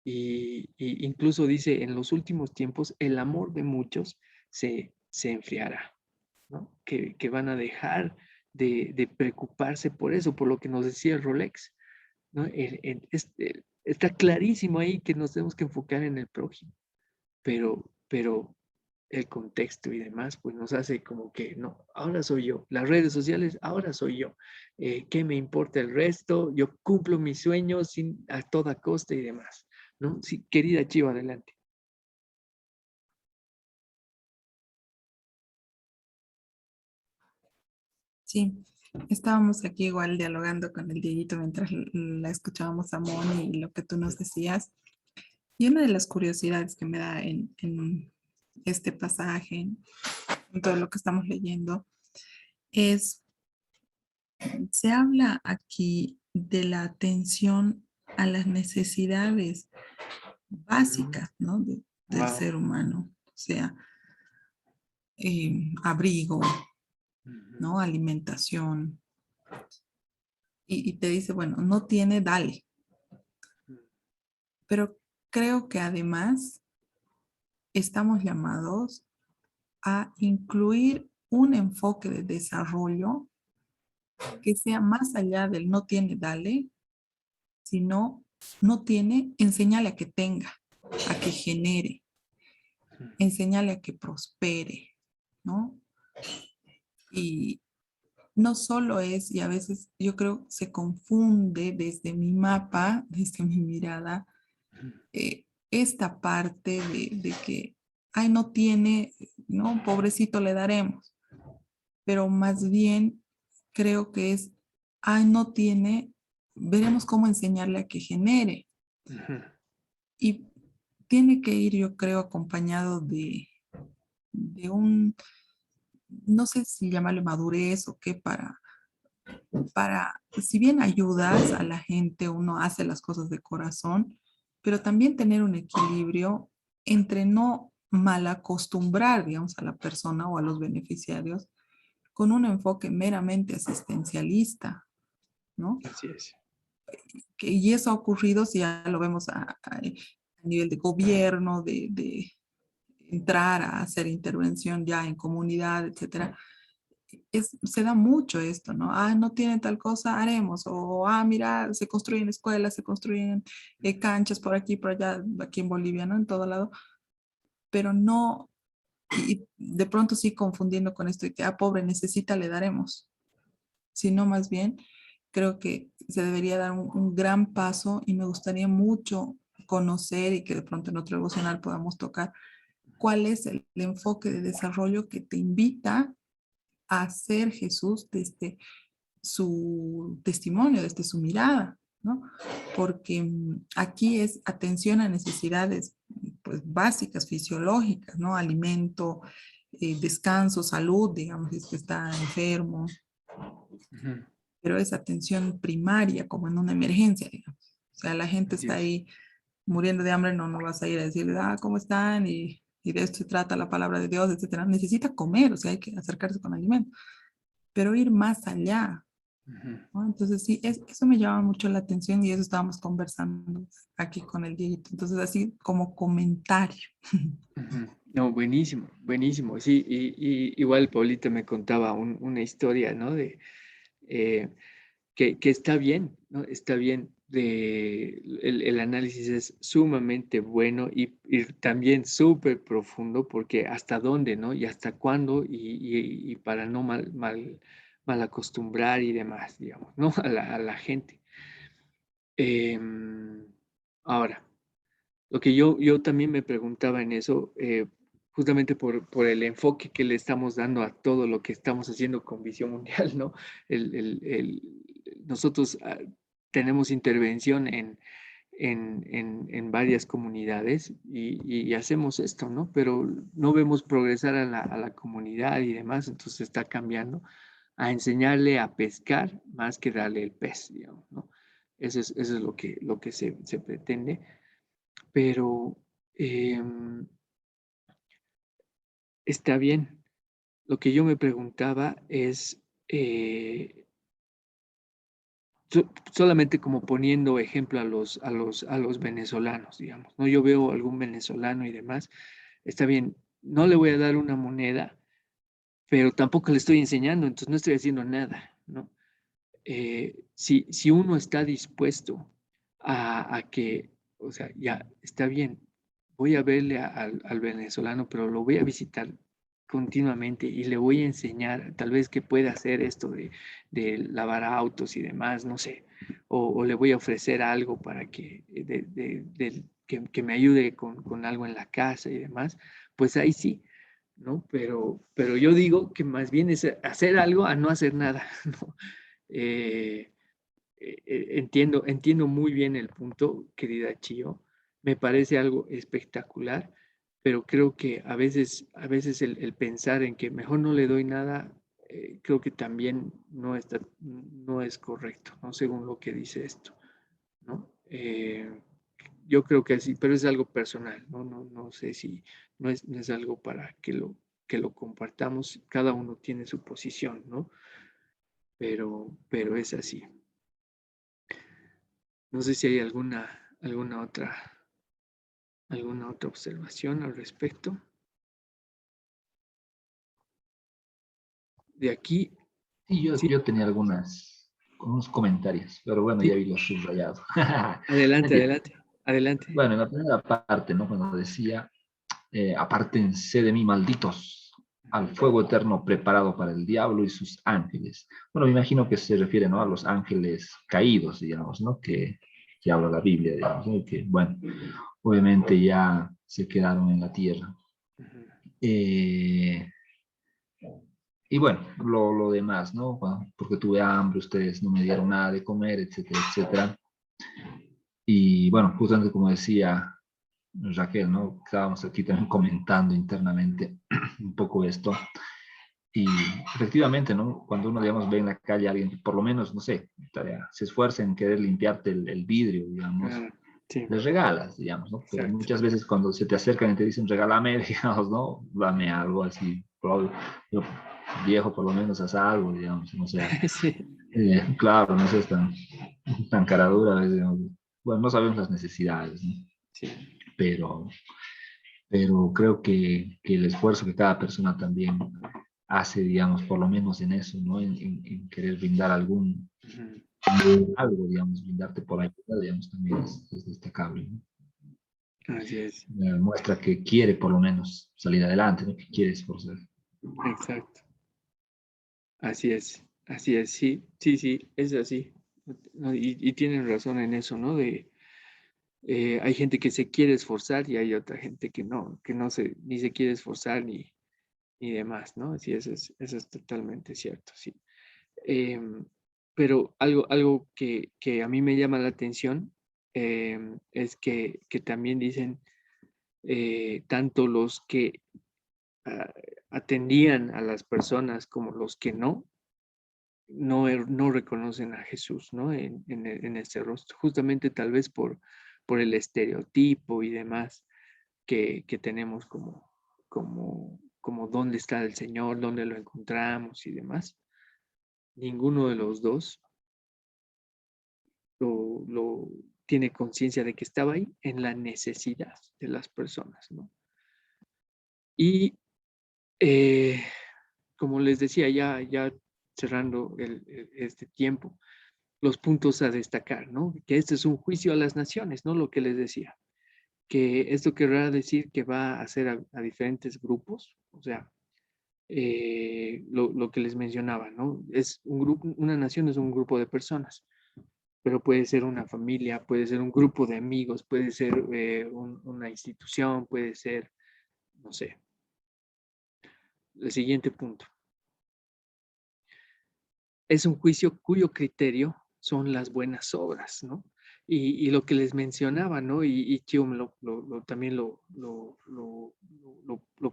Y incluso dice, en los últimos tiempos, el amor de muchos se enfriará, ¿no? Que van a dejar de preocuparse por eso, por lo que nos decía el Rolex, ¿no? Está clarísimo ahí que nos tenemos que enfocar en el prójimo, pero el contexto y demás, pues nos hace como que, no, ahora soy yo, las redes sociales, ahora soy yo. ¿Qué me importa el resto? Yo cumplo mis sueños a toda costa y demás, ¿no? Sí, querida Chiva, adelante.
Sí, estábamos aquí igual dialogando con el Dieguito mientras la escuchábamos a Moni y lo que tú nos decías. Y una de las curiosidades que me da en este pasaje, en todo lo que estamos leyendo, es, se habla aquí de la atención a las necesidades básicas, ¿no? Del
Wow.
ser humano. O sea, abrigo, ¿no? Alimentación. Y te dice, bueno, no tiene, dale. Pero creo que además estamos llamados a incluir un enfoque de desarrollo que sea más allá del no tiene, dale, sino no tiene, enséñale a que tenga, a que genere, enséñale a que prospere, ¿no? Y no solo es, y a veces yo creo se confunde desde mi mapa, desde mi mirada, esta parte de que, ay, no tiene, ¿no? Pobrecito le daremos. Pero más bien creo que es, ay, no tiene, veremos cómo enseñarle a que genere. Y tiene que ir, yo creo, acompañado de un, no sé si llamarle madurez o qué, si bien ayudas a la gente, uno hace las cosas de corazón, pero también tener un equilibrio entre no malacostumbrar, digamos, a la persona o a los beneficiarios con un enfoque meramente asistencialista, ¿no?
Así es.
Y eso ha ocurrido, si ya lo vemos a nivel de gobierno, de entrar a hacer intervención ya en comunidad, etcétera. Se da mucho esto, ¿no? Ah, no tienen tal cosa, haremos. O, ah, mira, se construyen escuelas, se construyen canchas por aquí, por allá, aquí en Bolivia, ¿no? En todo lado. Pero no, y de pronto sí confundiendo con esto de que, ah, pobre, necesita, le daremos. Sino más bien, creo que se debería dar un gran paso y me gustaría mucho conocer y que de pronto en otro devocional podamos tocar cuál es el enfoque de desarrollo que te invita a hacer Jesús desde su testimonio, desde su mirada, ¿no? Porque aquí es atención a necesidades pues, básicas, fisiológicas, ¿no? Alimento, descanso, salud, digamos, si es que está enfermo, pero es atención primaria, como en una emergencia, digamos. O sea, la gente está ahí muriendo de hambre, no vas a ir a decirle, ah, ¿cómo están? Y de esto se trata la palabra de Dios, etcétera. Necesita comer, o sea, hay que acercarse con alimento, pero ir más allá, ¿no? Entonces, sí, eso me llama mucho la atención y eso estábamos conversando aquí con el Dieguito. Entonces, así como comentario.
No, buenísimo, buenísimo. Sí, y igual Paulita me contaba una historia, ¿no? De que está bien, ¿no? Está bien. El análisis es sumamente bueno y también súper profundo porque hasta dónde, ¿no? Y hasta cuándo y para no mal acostumbrar y demás, digamos, ¿no? A la gente. Ahora, lo que yo también me preguntaba en eso, justamente por el enfoque que le estamos dando a todo lo que estamos haciendo con Visión Mundial, ¿no? Nosotros tenemos intervención en varias comunidades y hacemos esto, ¿no? Pero no vemos progresar a la comunidad y demás, entonces está cambiando a enseñarle a pescar más que darle el pez, digamos, ¿no? Eso es lo que se pretende. Pero está bien. Lo que yo me preguntaba es, solamente como poniendo ejemplo a los venezolanos, digamos, ¿no? Yo veo algún venezolano y demás, está bien, no le voy a dar una moneda, pero tampoco le estoy enseñando, entonces no estoy haciendo nada, ¿no? Si uno está dispuesto a que, o sea, ya está bien, voy a verle al venezolano, pero lo voy a visitar continuamente y le voy a enseñar tal vez que pueda hacer esto de lavar autos y demás, no sé, o le voy a ofrecer algo para que, que me ayude con algo en la casa y demás, pues ahí sí, ¿no? Pero yo digo que más bien es hacer algo a no hacer nada, ¿no? Entiendo muy bien el punto, querida Chio. Me parece algo espectacular, pero creo que a veces el pensar en que mejor no le doy nada, creo que también no es correcto, ¿no? Según lo que dice esto, ¿no? Yo creo que sí, pero es algo personal, ¿no? No sé si no es algo para que lo compartamos. Cada uno tiene su posición, ¿no? Pero es así. No sé si hay alguna otra observación al respecto. De aquí.
Sí,
Sí,
yo tenía unos comentarios, pero bueno,
sí.
ya vi los subrayados.
Adelante.
Bueno, en la primera parte, ¿no? Cuando decía, apártense de mí, malditos, al fuego eterno preparado para el diablo y sus ángeles. Bueno, me imagino que se refiere, ¿no? A los ángeles caídos, digamos, ¿no? Que habla la Biblia, digamos, ¿no? Que, bueno, obviamente ya se quedaron en la tierra. Y bueno, lo demás, ¿no? Bueno, porque tuve hambre, ustedes no me dieron nada de comer, etcétera, etcétera. Y bueno, justamente como decía Raquel, ¿no? Estábamos aquí también comentando internamente un poco esto. Y efectivamente, ¿no? Cuando uno, digamos, ve en la calle a alguien que por lo menos, no sé, se esfuerza en querer limpiarte el vidrio, digamos,
sí,
les regalas, digamos, ¿no? Pero
exacto.
muchas veces cuando se te acercan y te dicen, regálame, digamos, ¿no? Dame algo así, yo, viejo, por lo menos haz algo, digamos, no sé.
Sí,
Claro, no sé, tan cara dura a veces, digamos. Bueno, no sabemos las necesidades, ¿no?
sí.
pero, pero creo que el esfuerzo que cada persona también hace, digamos, por lo menos en eso, ¿no? En querer brindar algo, digamos, brindarte por ayuda, digamos, también es destacable, ¿no?
Así es,
Muestra que quiere por lo menos salir adelante, ¿no? Que quiere esforzar.
exacto. Así es, sí, sí, es así. No, y tienen razón en eso, ¿no? Hay gente que se quiere esforzar y hay otra gente que no ni se quiere esforzar ni demás, ¿no? Sí, eso es totalmente cierto, sí. Em, pero algo que a mí me llama la atención es que también dicen tanto los que ah, atendían a las personas como los que no reconocen a Jesús, ¿no? En este rostro, justamente tal vez por el estereotipo y demás que tenemos como dónde está el Señor, dónde lo encontramos y demás. Ninguno de los dos lo tiene conciencia de que estaba ahí en la necesidad de las personas, ¿no? Y como les decía, ya cerrando este tiempo, los puntos a destacar, ¿no? Que este es un juicio a las naciones, ¿no? Lo que les decía, que esto querrá decir que va a hacer a diferentes grupos, o sea, lo que les mencionaba, ¿no? Es un grupo, una nación es un grupo de personas, pero puede ser una familia, puede ser un grupo de amigos, puede ser una institución, puede ser, no sé, el siguiente punto. Es un juicio cuyo criterio son las buenas obras, ¿no? Y lo que les mencionaba, ¿no? Y Chium también lo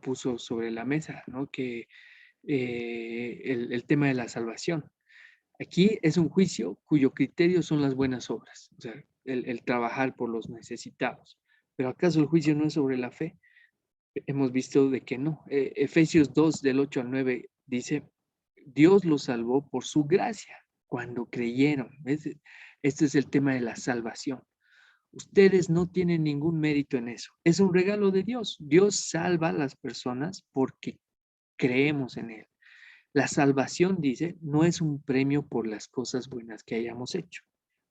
puso sobre la mesa, ¿no? Que el tema de la salvación. Aquí es un juicio cuyo criterio son las buenas obras, o sea, el trabajar por los necesitados. Pero ¿acaso el juicio no es sobre la fe? Hemos visto de que no. Efesios 2, del 8 al 9, dice, Dios los salvó por su gracia cuando creyeron. Este es el tema de la salvación. Ustedes no tienen ningún mérito en eso. Es un regalo de Dios. Dios salva a las personas porque creemos en Él. La salvación, dice, no es un premio por las cosas buenas que hayamos hecho.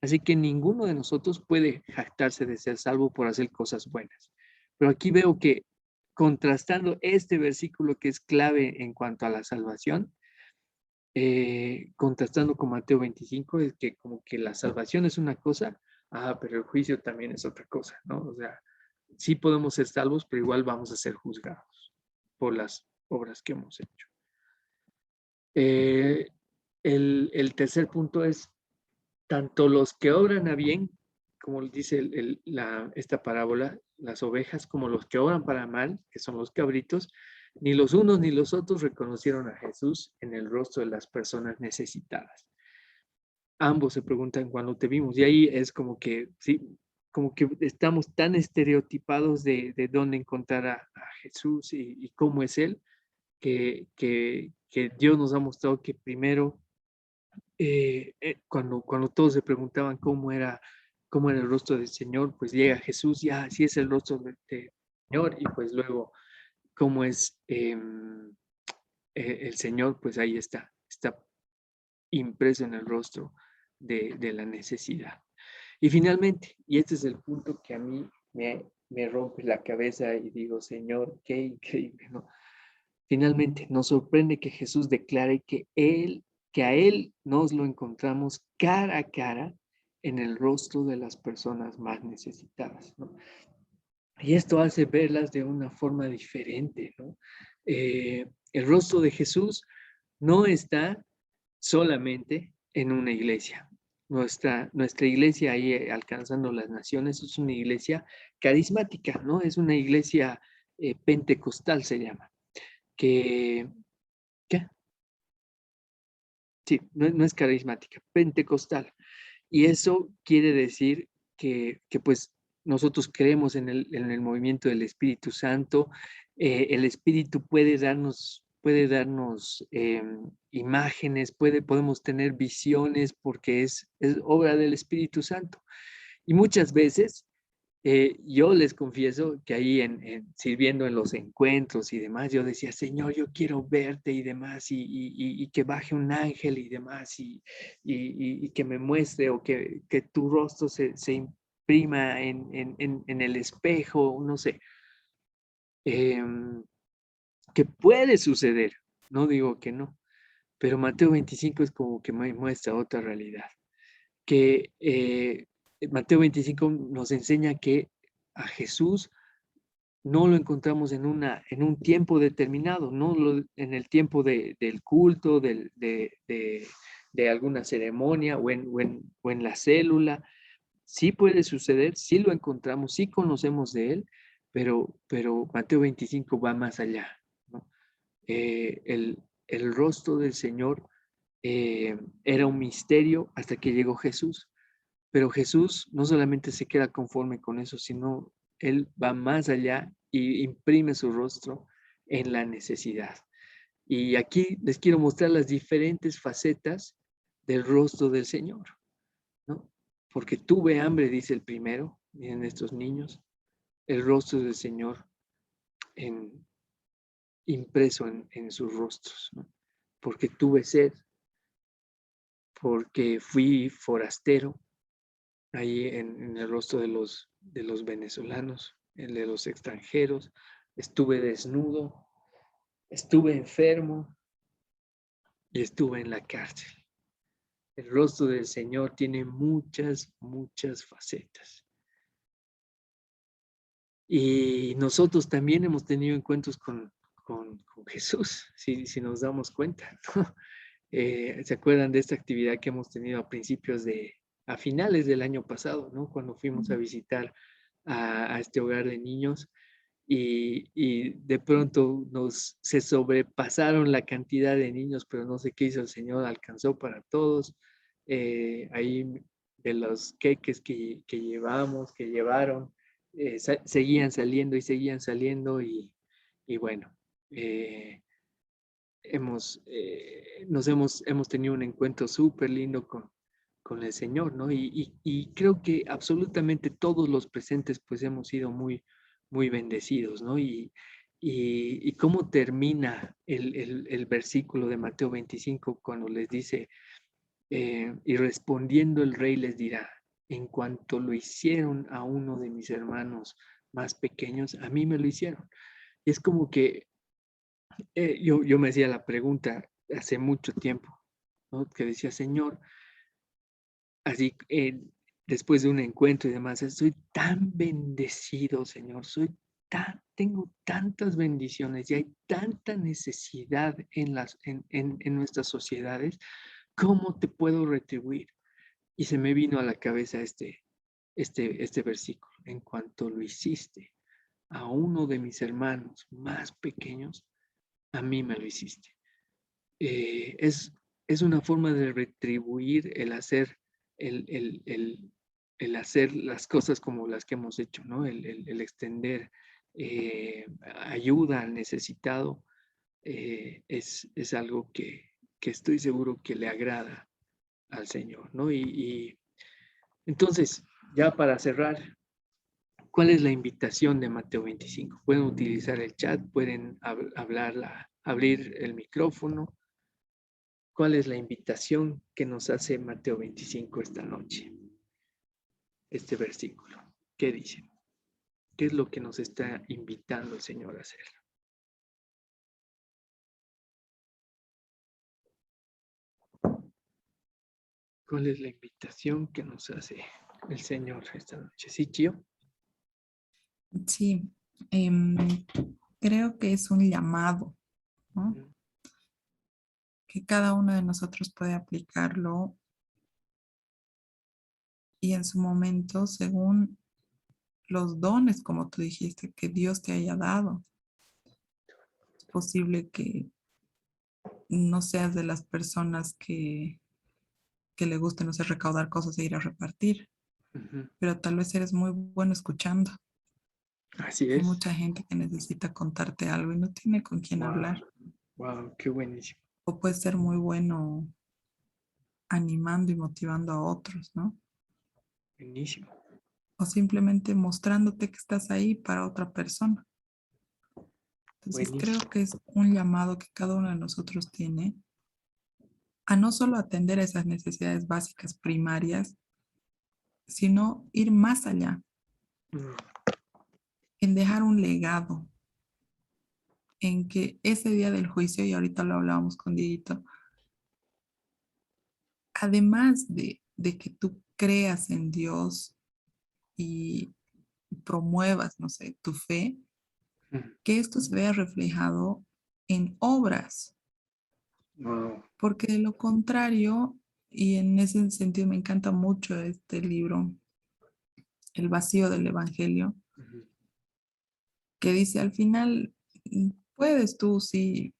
Así que ninguno de nosotros puede jactarse de ser salvo por hacer cosas buenas. Pero aquí veo que contrastando este versículo que es clave en cuanto a la salvación, contrastando con Mateo 25, es que como que la salvación es una cosa, pero el juicio también es otra cosa, ¿no? O sea, sí podemos ser salvos, pero igual vamos a ser juzgados por las obras que hemos hecho. El tercer punto es, tanto los que obran a bien, como dice esta parábola, las ovejas, como los que obran para mal, que son los cabritos, ni los unos ni los otros reconocieron a Jesús en el rostro de las personas necesitadas. Ambos se preguntan cuando te vimos, y ahí es como que, sí, como que estamos tan estereotipados de dónde encontrar a Jesús y cómo es Él, que Dios nos ha mostrado que primero, cuando todos se preguntaban cómo era el rostro del Señor, pues llega Jesús, ya así es el rostro del Señor, y pues luego cómo es el Señor, pues ahí está impreso en el rostro de la necesidad. Y finalmente, y este es el punto que a mí me rompe la cabeza y digo, Señor, qué increíble, ¿no? Finalmente, nos sorprende que Jesús declare que a Él nos lo encontramos cara a cara en el rostro de las personas más necesitadas, ¿no? Y esto hace verlas de una forma diferente, ¿no? El rostro de Jesús no está solamente en una iglesia. Nuestra iglesia ahí alcanzando las naciones es una iglesia carismática, ¿no? Es una iglesia pentecostal, se llama. ¿Qué? Sí, no es carismática, pentecostal. Y eso quiere decir que pues nosotros creemos en el movimiento del Espíritu Santo. El Espíritu puede darnos imágenes, podemos tener visiones porque es obra del Espíritu Santo. Y muchas veces Yo les confieso que ahí sirviendo en los encuentros y demás, yo decía, Señor, yo quiero verte y demás, y que baje un ángel y demás, y que me muestre, o que tu rostro se imprima en el espejo, no sé. Que puede suceder, no digo que no, pero Mateo 25 es como que me muestra otra realidad, que Mateo 25 nos enseña que a Jesús no lo encontramos en un tiempo determinado, no en el tiempo del culto, de alguna ceremonia o en la célula. Sí puede suceder, sí lo encontramos, sí conocemos de él, pero Mateo 25 va más allá, ¿no? El rostro del Señor era un misterio hasta que llegó Jesús. Pero Jesús no solamente se queda conforme con eso, sino Él va más allá y imprime su rostro en la necesidad. Y aquí les quiero mostrar las diferentes facetas del rostro del Señor, ¿no? Porque tuve hambre, dice el primero, miren estos niños, el rostro del Señor impreso en sus rostros, ¿no? Porque tuve sed, porque fui forastero, ahí en el rostro de los venezolanos, el de los extranjeros. Estuve desnudo, estuve enfermo y estuve en la cárcel. El rostro del Señor tiene muchas, muchas facetas. Y nosotros también hemos tenido encuentros con Jesús, si nos damos cuenta, ¿no? ¿Se acuerdan de esta actividad que hemos tenido a finales del año pasado, ¿no? Cuando fuimos a visitar a este hogar de niños y de pronto se sobrepasaron la cantidad de niños, pero no sé qué hizo el Señor, alcanzó para todos. Ahí de los queques que llevamos, que llevaron, seguían saliendo y seguían saliendo y bueno, hemos tenido un encuentro súper lindo con el Señor, ¿no? Y creo que absolutamente todos los presentes pues hemos sido muy, muy bendecidos, ¿no? Y cómo termina el versículo de Mateo 25 cuando les dice, y respondiendo el rey les dirá, en cuanto lo hicieron a uno de mis hermanos más pequeños, a mí me lo hicieron. Y es como que yo me hacía la pregunta hace mucho tiempo, ¿no? Que decía, Señor, así después de un encuentro y demás, soy tan bendecido, Señor, tengo tantas bendiciones y hay tanta necesidad en nuestras sociedades, ¿cómo te puedo retribuir? Y se me vino a la cabeza este versículo, en cuanto lo hiciste a uno de mis hermanos más pequeños, a mí me lo hiciste. Es una forma de retribuir el, el- el- el hacer las cosas como las que hemos hecho, ¿no? El extender ayuda al necesitado, es algo que estoy seguro que le agrada al Señor, ¿no? Y entonces, ya para cerrar, ¿cuál es la invitación de Mateo 25? Pueden utilizar el chat, pueden abrir el micrófono. ¿Cuál es la invitación que nos hace Mateo 25 esta noche? Este versículo. ¿Qué dice? ¿Qué es lo que nos está invitando el Señor a hacer? ¿Cuál es la invitación que nos hace el Señor esta noche? ¿Sí, Chio?
Sí, creo que es un llamado, ¿no? Que cada uno de nosotros puede aplicarlo y en su momento, según los dones, como tú dijiste, que Dios te haya dado. Es posible que no seas de las personas que le guste, no sé, recaudar cosas e ir a repartir, pero tal vez eres muy bueno escuchando.
Así
Hay
es.
mucha gente que necesita contarte algo y no tiene con quién hablar.
Wow, qué buenísimo.
O puedes ser muy bueno animando y motivando a otros, ¿no?
Buenísimo.
o simplemente mostrándote que estás ahí para otra persona. Entonces
Buenísimo.
creo que es un llamado que cada uno de nosotros tiene a no solo atender esas necesidades básicas primarias, sino ir más allá,
Mm,
en dejar un legado, en que ese día del juicio, y ahorita lo hablábamos con Dieguito, además de que tú creas en Dios y promuevas, no sé, tu fe,
mm.
que esto se vea reflejado en obras,
Wow.
porque de lo contrario, y en ese sentido me encanta mucho este libro, El vacío del Evangelio,
Ujú.
que dice al final, puedes tú sí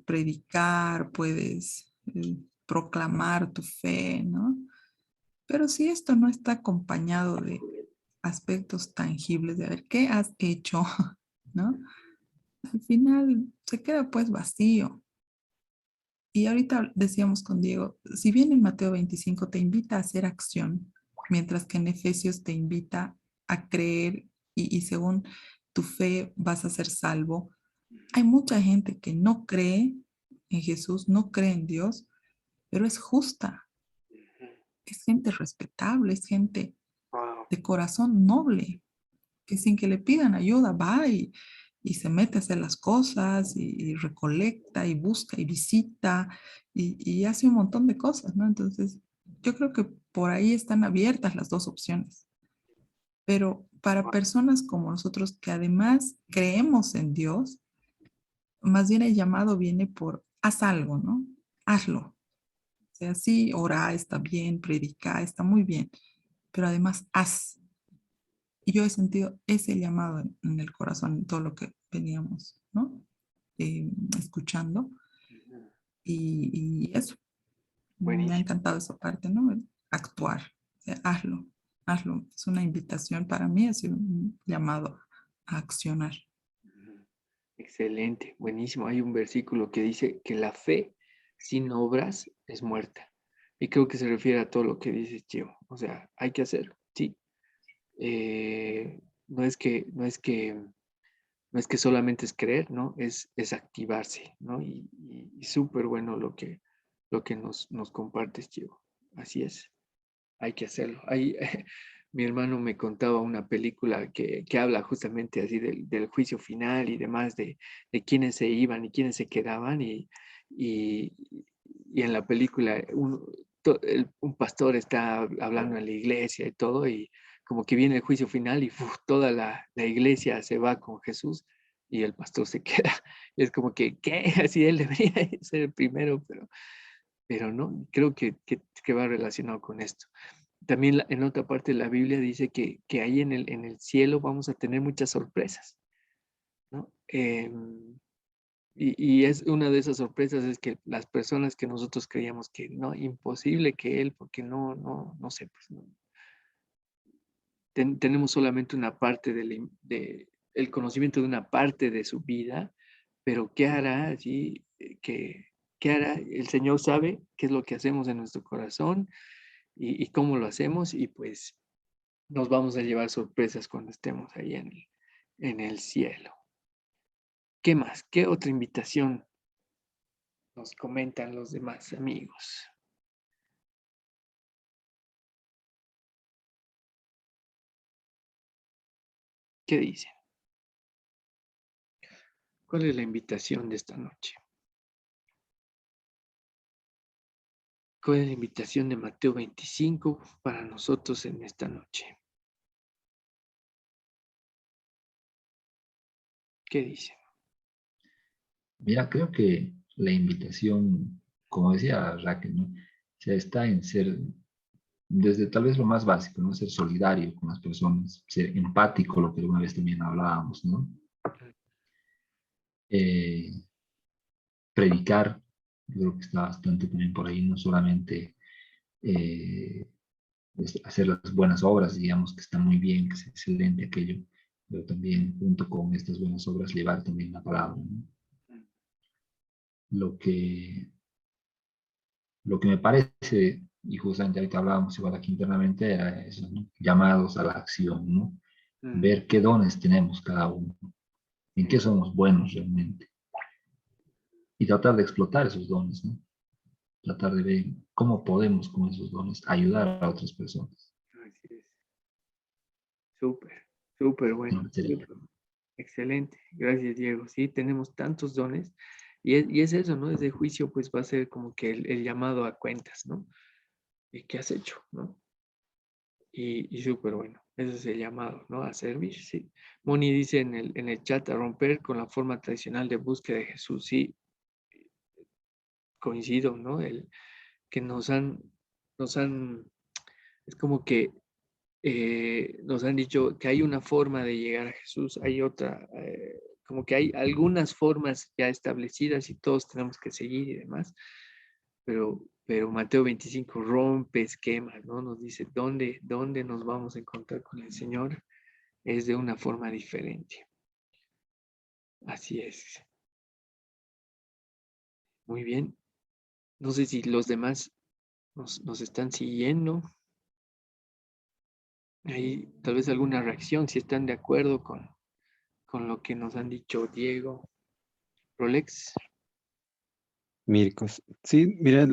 predicar, puedes proclamar tu fe, ¿no? Pero si esto no está acompañado de aspectos tangibles, de a ver qué has hecho, ¿no? Al final se queda pues vacío. Y ahorita decíamos con Diego, si bien en Mateo 25 te invita a hacer acción, mientras que en Efesios te invita a creer y según tu fe vas a ser salvo, hay mucha gente que no cree en Jesús, no cree en Dios, pero es justa, es gente respetable, es gente
Wow.
de corazón noble, que sin que le pidan ayuda va y se mete a hacer las cosas y recolecta y busca y visita y hace un montón de cosas, ¿no? Entonces, yo creo que por ahí están abiertas las dos opciones. Pero para personas como nosotros que además creemos en Dios, más bien el llamado viene por haz algo, ¿no? Hazlo. O sea, sí, ora, está bien, predica, está muy bien, pero además haz. Y yo he sentido ese llamado en el corazón, en todo lo que veníamos, ¿no? Escuchando.
Ujú.
Y eso, me ha
Buenísimo.
encantado esa parte, ¿no? El actuar, o sea, hazlo, hazlo. Es una invitación para mí, ha sido un llamado a accionar.
Ujú. Excelente, buenísimo. Hay un versículo que dice que la fe sin obras es muerta. Y creo que se refiere a todo lo que dices, Chio. O sea, hay que hacerlo, sí. No es que, no es que, no es que solamente es creer, ¿no? Es activarse, ¿no? Y súper bueno lo que nos compartes, Chio. Así es, hay que hacerlo. Hay, mi hermano me contaba una película que habla justamente así del juicio final y demás, de quiénes se iban y quiénes se quedaban. Y, y en la película un pastor está hablando en la iglesia y todo, y como que viene el juicio final y ¡fuf! Toda la iglesia se va con Jesús y el pastor se queda. Y es como que, ¿qué? Así él debería ser el primero, pero no, creo que va relacionado con esto. También en otra parte de la Biblia dice que ahí en el cielo vamos a tener muchas sorpresas, ¿no? Y es una de esas sorpresas es que las personas que nosotros creíamos que no, imposible que él, porque no sé, pues tenemos solamente una parte el conocimiento de una parte de su vida, pero ¿qué hará allí? ¿Qué hará? El Señor sabe qué es lo que hacemos en nuestro corazón y cómo lo hacemos, y pues nos vamos a llevar sorpresas cuando estemos ahí en el cielo. ¿Qué más? ¿Qué otra invitación nos comentan los demás amigos? ¿Qué dicen? ¿Cuál es la invitación de esta noche? ¿Cuál es la invitación de Mateo 25 para nosotros en esta noche? ¿Qué dicen?
Mira, creo que la invitación, como decía Raquel, ¿no? O sea, está en ser, desde tal vez lo más básico, ¿no? Ser solidario con las personas, ser empático, lo que alguna vez también hablábamos, ¿no? Eh, Predicar, yo creo que está bastante también por ahí, no solamente eh, hacer las buenas obras, digamos que está muy bien, que es excelente aquello, pero también junto con estas buenas obras llevar también la palabra, ¿no? Lo que, lo que me parece Y justamente ahorita hablábamos igual aquí internamente, era eso, ¿no? Llamados a la acción, ¿no?
Mm,
Ver qué dones tenemos cada uno, en qué somos buenos realmente, y tratar de explotar esos dones, ¿no? Tratar de ver cómo podemos con esos dones ayudar a otras personas.
así es. Súper, súper bueno.
Bueno, sería.
Súper. Excelente. Gracias, Diego. Sí, tenemos tantos dones. Y es eso, ¿no? Ese juicio pues va a ser como que el llamado a cuentas, ¿no? ¿Y qué has hecho, no? Y súper bueno. Ese es el llamado, ¿no? A servir, sí. Moni dice en el chat, a romper con la forma tradicional de búsqueda de Jesús. Sí, coincido, ¿no? El que nos han, es como que nos han dicho que hay una forma de llegar a Jesús, hay otra, como que hay algunas formas ya establecidas y todos tenemos que seguir y demás, pero Mateo 25 rompe esquemas, ¿no? Nos dice dónde nos vamos a encontrar con el Señor es de una forma diferente. Así es. Muy bien. No sé si los demás nos están siguiendo. Hay tal vez alguna reacción, si están de acuerdo con lo que nos han dicho Diego, Rolex.
Mircos. Sí, mira,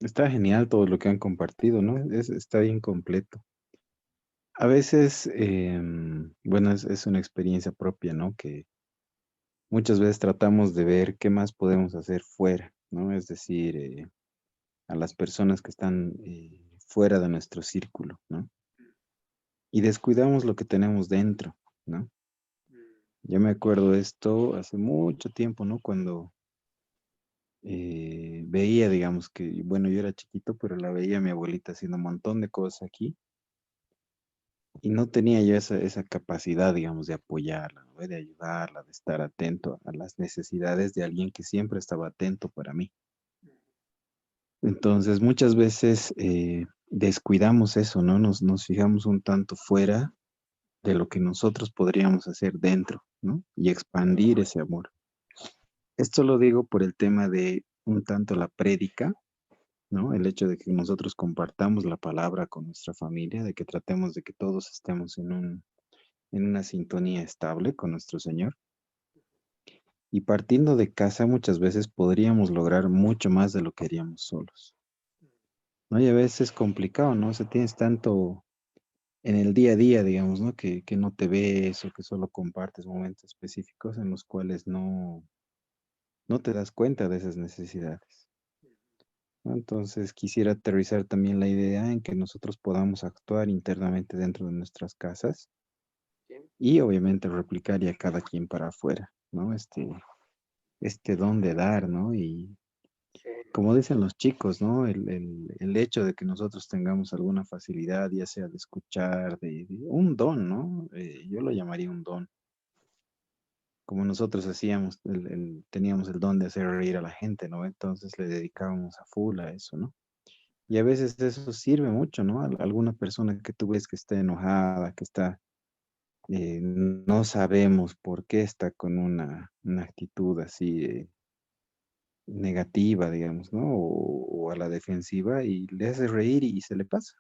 está genial todo lo que han compartido, ¿no? Está bien completo. A veces, bueno, es una experiencia propia, ¿no? Que muchas veces tratamos de ver qué más podemos hacer fuera, ¿no? Es decir, a las personas que están fuera de nuestro círculo, ¿no? Y descuidamos lo que tenemos dentro, ¿no? Yo me acuerdo de esto hace mucho tiempo, ¿no? Cuando veía, digamos que, bueno, yo era chiquito, pero la veía a mi abuelita haciendo un montón de cosas aquí y no tenía yo esa capacidad, digamos, de apoyarla, ¿no? De ayudarla, de estar atento a las necesidades de alguien que siempre estaba atento para mí. Entonces, muchas veces descuidamos eso, ¿no? Nos fijamos un tanto fuera de lo que nosotros podríamos hacer dentro, ¿no? Y expandir ese amor. Esto lo digo por el tema de un tanto la prédica, ¿no? El hecho de que nosotros compartamos la palabra con nuestra familia, de que tratemos de que todos estemos en una sintonía estable con nuestro Señor. Y partiendo de casa muchas veces podríamos lograr mucho más de lo que haríamos solos, ¿no? Y a veces es complicado, ¿no? O sea, tienes tanto en el día a día, digamos, ¿no? Que no te ves o que solo compartes momentos específicos en los cuales no te das cuenta de esas necesidades, ¿no? Entonces quisiera aterrizar también la idea en que nosotros podamos actuar internamente dentro de nuestras casas y obviamente replicar ya cada quien para afuera, ¿no? Este don de dar, ¿no? Y como dicen los chicos, ¿no? El hecho de que nosotros tengamos alguna facilidad, ya sea de escuchar, de un don, ¿no? Yo lo llamaría un don. Como nosotros hacíamos, teníamos el don de hacer reír a la gente, ¿no? Entonces le dedicábamos a full a eso, ¿no? Y a veces eso sirve mucho, ¿no? Alguna persona que tú ves que está enojada, que está, no sabemos por qué está con una actitud así negativa, digamos, ¿no? O a la defensiva y le hace reír y se le pasa,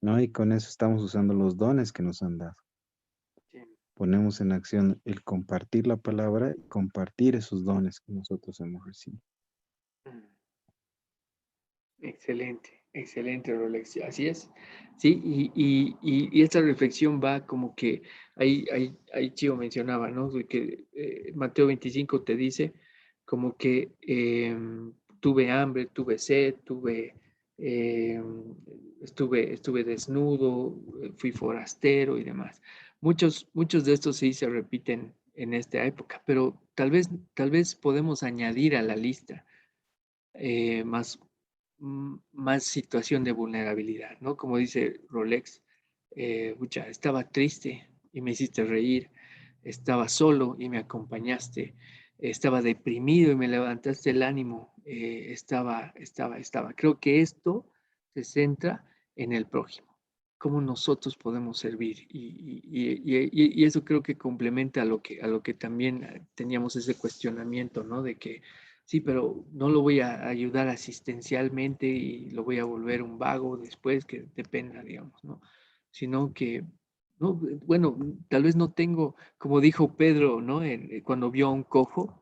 ¿no? Y con eso estamos usando los dones que nos han dado. Ponemos en acción el compartir la palabra y compartir esos dones que nosotros hemos recibido.
Excelente, excelente, Rolex. Así es. Sí, y esta reflexión va como que ahí Chío mencionaba, ¿no? De que Mateo 25 te dice como que tuve hambre, tuve sed, estuve desnudo, fui forastero y demás. Muchos de estos sí se repiten en esta época, pero tal vez podemos añadir a la lista más más situación de vulnerabilidad, ¿no? Como dice Rolex, pucha, estaba triste y me hiciste reír, estaba solo y me acompañaste, estaba deprimido y me levantaste el ánimo, estaba. Creo que esto se centra en el prójimo, cómo nosotros podemos servir y eso creo que complementa a lo que también teníamos ese cuestionamiento, ¿no? De que Sí, pero no lo voy a ayudar asistencialmente y lo voy a volver un vago después que dependa, digamos, ¿no? Sino que, no, bueno, tal vez no tengo, como dijo Pedro, ¿no? Cuando vio a un cojo,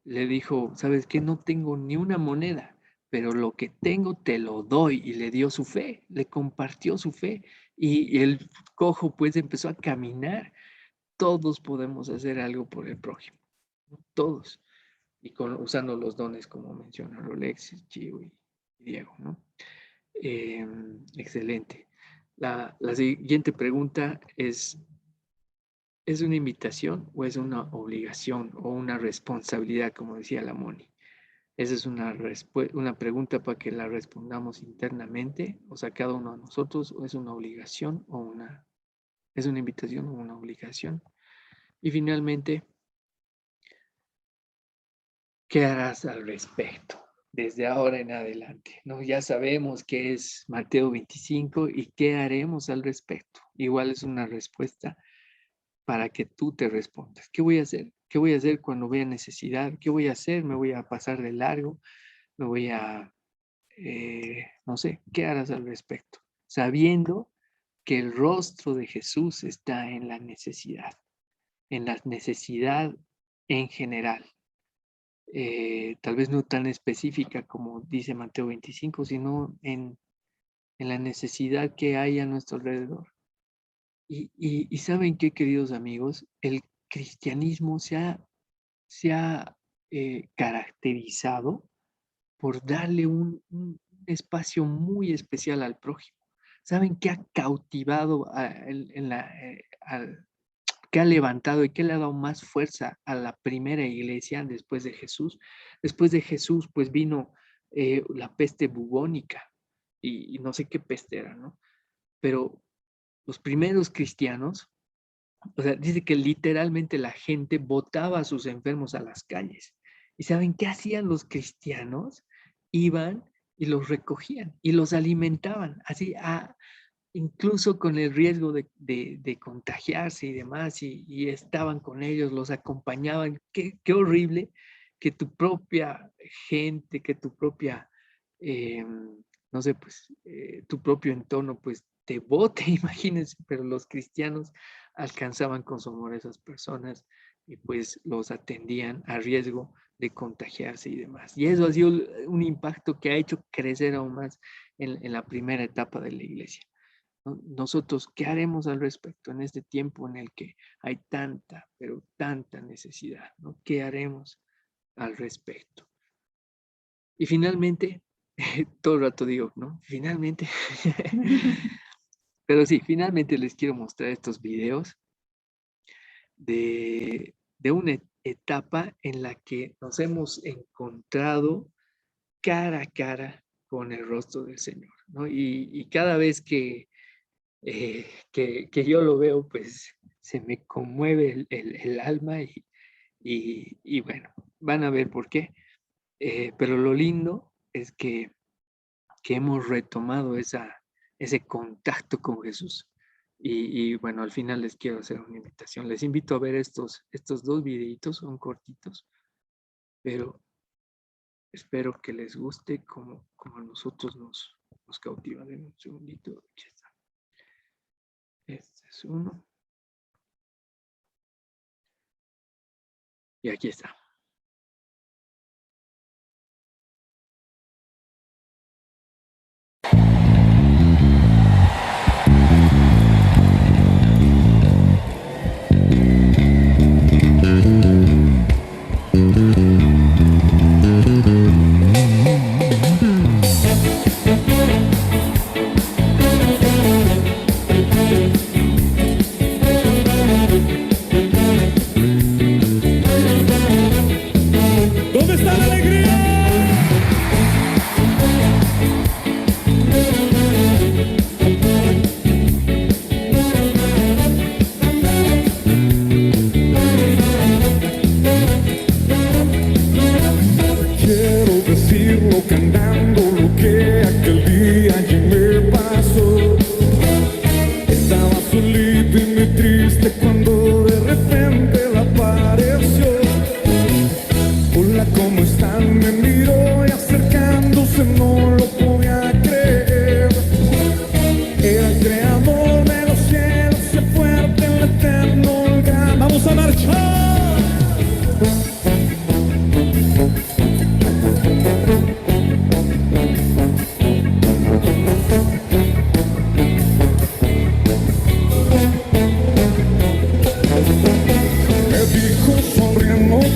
le dijo, ¿sabes qué? No tengo ni una moneda, pero lo que tengo te lo doy. Y le dio su fe, le compartió su fe. Y el cojo pues empezó a caminar. Todos podemos hacer algo por el prójimo, ¿no? Todos. Y usando los dones como menciona Alexis, Chivo y Diego, ¿no? Excelente. La siguiente pregunta ¿es una invitación o es una obligación o una responsabilidad, como decía la Moni? Esa es una pregunta para que la respondamos internamente, o sea, cada uno de nosotros, o es una obligación es una invitación o una obligación. Y finalmente, ¿qué harás al respecto desde ahora en adelante? ¿No? Ya sabemos qué es Mateo 25 y qué haremos al respecto. Igual es una respuesta para que tú te respondas. ¿Qué voy a hacer? ¿Qué voy a hacer cuando vea necesidad? ¿Qué voy a hacer? ¿Me voy a pasar de largo? ¿Me voy a, no sé, qué harás al respecto? Sabiendo que el rostro de Jesús está en la necesidad en general. Tal vez no tan específica como dice Mateo 25, sino en la necesidad que hay a nuestro alrededor. Y ¿saben qué, queridos amigos? El cristianismo se ha caracterizado por darle un espacio muy especial al prójimo. ¿Saben qué ha cautivado que ha levantado y que le ha dado más fuerza a la primera iglesia después de Jesús? Después de Jesús, pues vino la peste bubónica y no sé qué peste era, ¿no? Pero los primeros cristianos, o sea, dice que literalmente la gente botaba a sus enfermos a las calles. ¿Y saben qué hacían los cristianos? Iban y los recogían y los alimentaban, así incluso con el riesgo de contagiarse y demás, y estaban con ellos, los acompañaban. Qué horrible que tu propia gente, que tu propia, no sé, pues, tu propio entorno, pues, te bote, imagínense, pero los cristianos alcanzaban con su amor a esas personas y pues los atendían a riesgo de contagiarse y demás. Y eso ha sido un impacto que ha hecho crecer aún más en la primera etapa de la iglesia. Nosotros, ¿qué haremos al respecto en este tiempo en el que hay tanta, pero tanta necesidad? ¿No? ¿Qué haremos al respecto? Y finalmente, todo el rato digo, ¿no? Finalmente, pero sí, finalmente les quiero mostrar estos videos de una etapa en la que nos hemos encontrado cara a cara con el rostro del Señor, ¿no? Y cada vez que yo lo veo, pues se me conmueve el alma y bueno, van a ver por qué. Pero lo lindo es que hemos retomado ese contacto con Jesús. Y bueno, al final les quiero hacer una invitación. Les invito a ver estos dos videitos, son cortitos, pero espero que les guste como a nosotros nos cautivan. En un segundito. Aquí está. Este es uno. Y aquí está.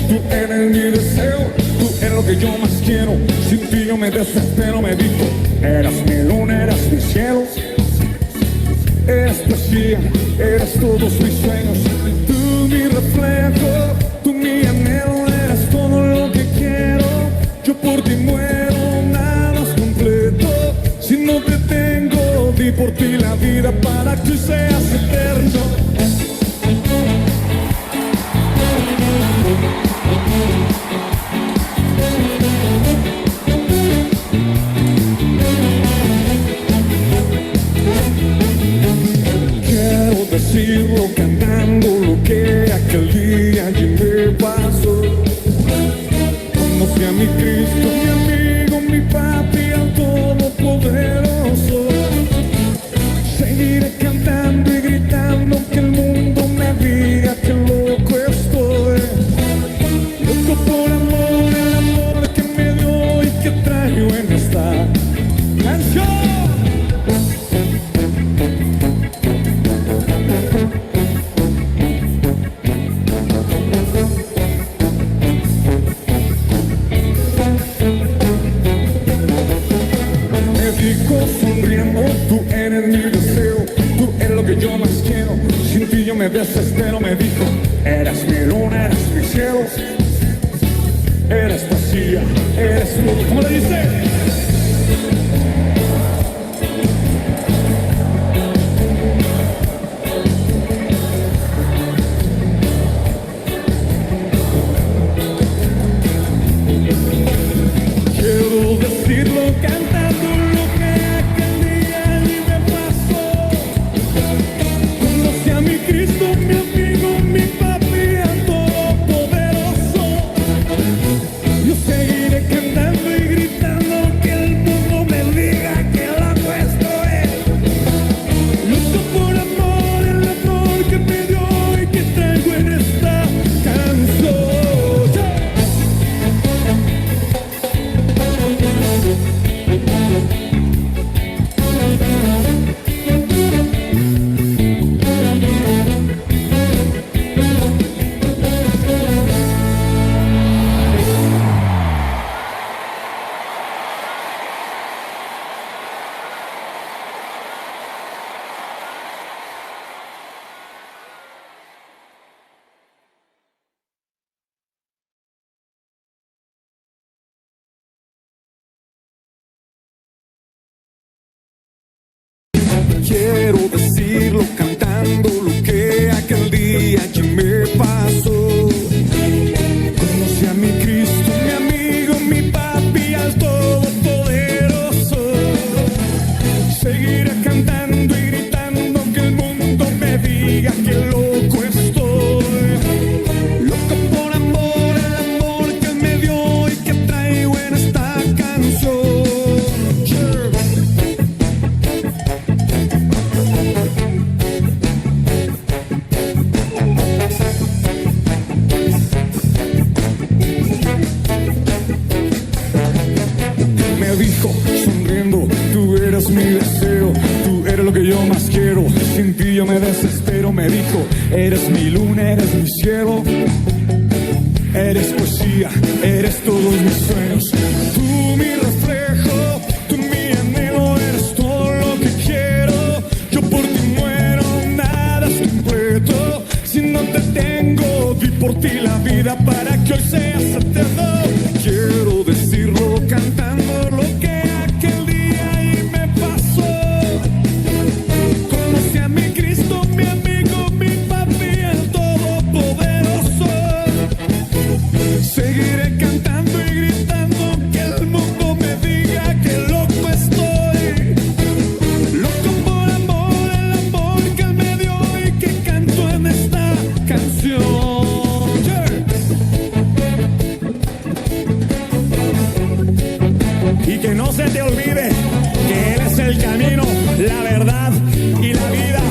tú eres mi deseo, tú eres lo que yo más quiero. Sin ti yo me desespero, me dijo, eras mi luna, eras mi cielo. Eres poesía, eres todos mis sueños. Tú mi reflejo, tú mi anhelo, eres todo lo que quiero. Yo por ti muero, nada es completo. Si no te tengo, di por ti la vida para que seas eterno. Quiero decirlo cantando lo que aquel día allí me pasó. Conocí a mi Cristo, mi amigo, mi papi, al Todopoderoso. Seguiré cantando y gritando que el mundo me diga que loco estoy. Loco por amor, el amor que me dio y que traigo en esta canción. Sonriendo, tú eres mi deseo, tú eres lo que yo más quiero. Sin ti yo me desespero, me dijo, eres mi luna, eres mi cielo. Eres poesía, eres todo. ¿Cómo le dice? Quiero decirlo cantando lo que aquel día allí me pasó. Conocí a mi Cristo, mi amigo, mi papi, al Todopoderoso. Yo seguiré cantando y gritando que el mundo me diga que loco estoy. Lucho por amor, el amor que me dio y que traigo en esta canción. Quiero decirlo cantando lo que aquel día allí me pasó. Conocí a mi Cristo, mi amigo, mi papi, al Todopoderoso. Seguiré cantando y gritando que el mundo me diga que loco estoy. Loco por amor, el amor que él me dio y que traigo en esta canción. Me dijo sonriendo, tú eres mi deseo, tú eres lo que yo más quiero. Sin ti yo me desespero, me dijo, eres mi luna, eres mi cielo. Eres poesía, eres todos mis sueños. Tú mi reflejo, tú mi anhelo, eres todo lo que quiero. Yo por ti muero, nada es completo. Si no te tengo, di por ti la vida para que hoy seas eterno. Quiero decirlo cantando lo que aquel día ahí me pasó. Conocí a mi Cristo, mi amigo, mi papi, el Todopoderoso. Seguiré cantando y gritando que el mundo me diga que loco estoy. Loco por amor, el amor que él me dio y que canto en esta canción. Y que no se te olvide que Él es el camino, la verdad y la vida.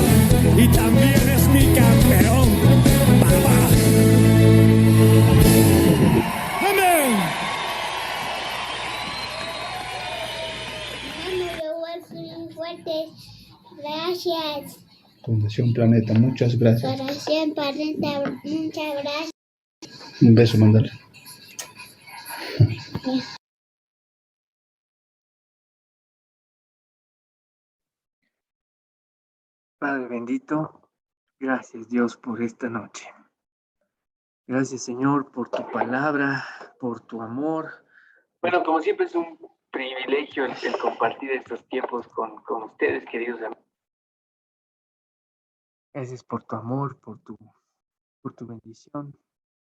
Y también es mi campeón, papá. Amén.
Fuerte. Gracias.
Fundación Planeta, muchas gracias.
Fundación Planeta, muchas gracias.
Un beso, mándale.
Padre bendito, gracias Dios por esta noche. Gracias Señor por tu palabra, por tu amor. Bueno, como siempre es un privilegio el compartir estos tiempos con ustedes, queridos amigos. Gracias por tu amor, por tu bendición.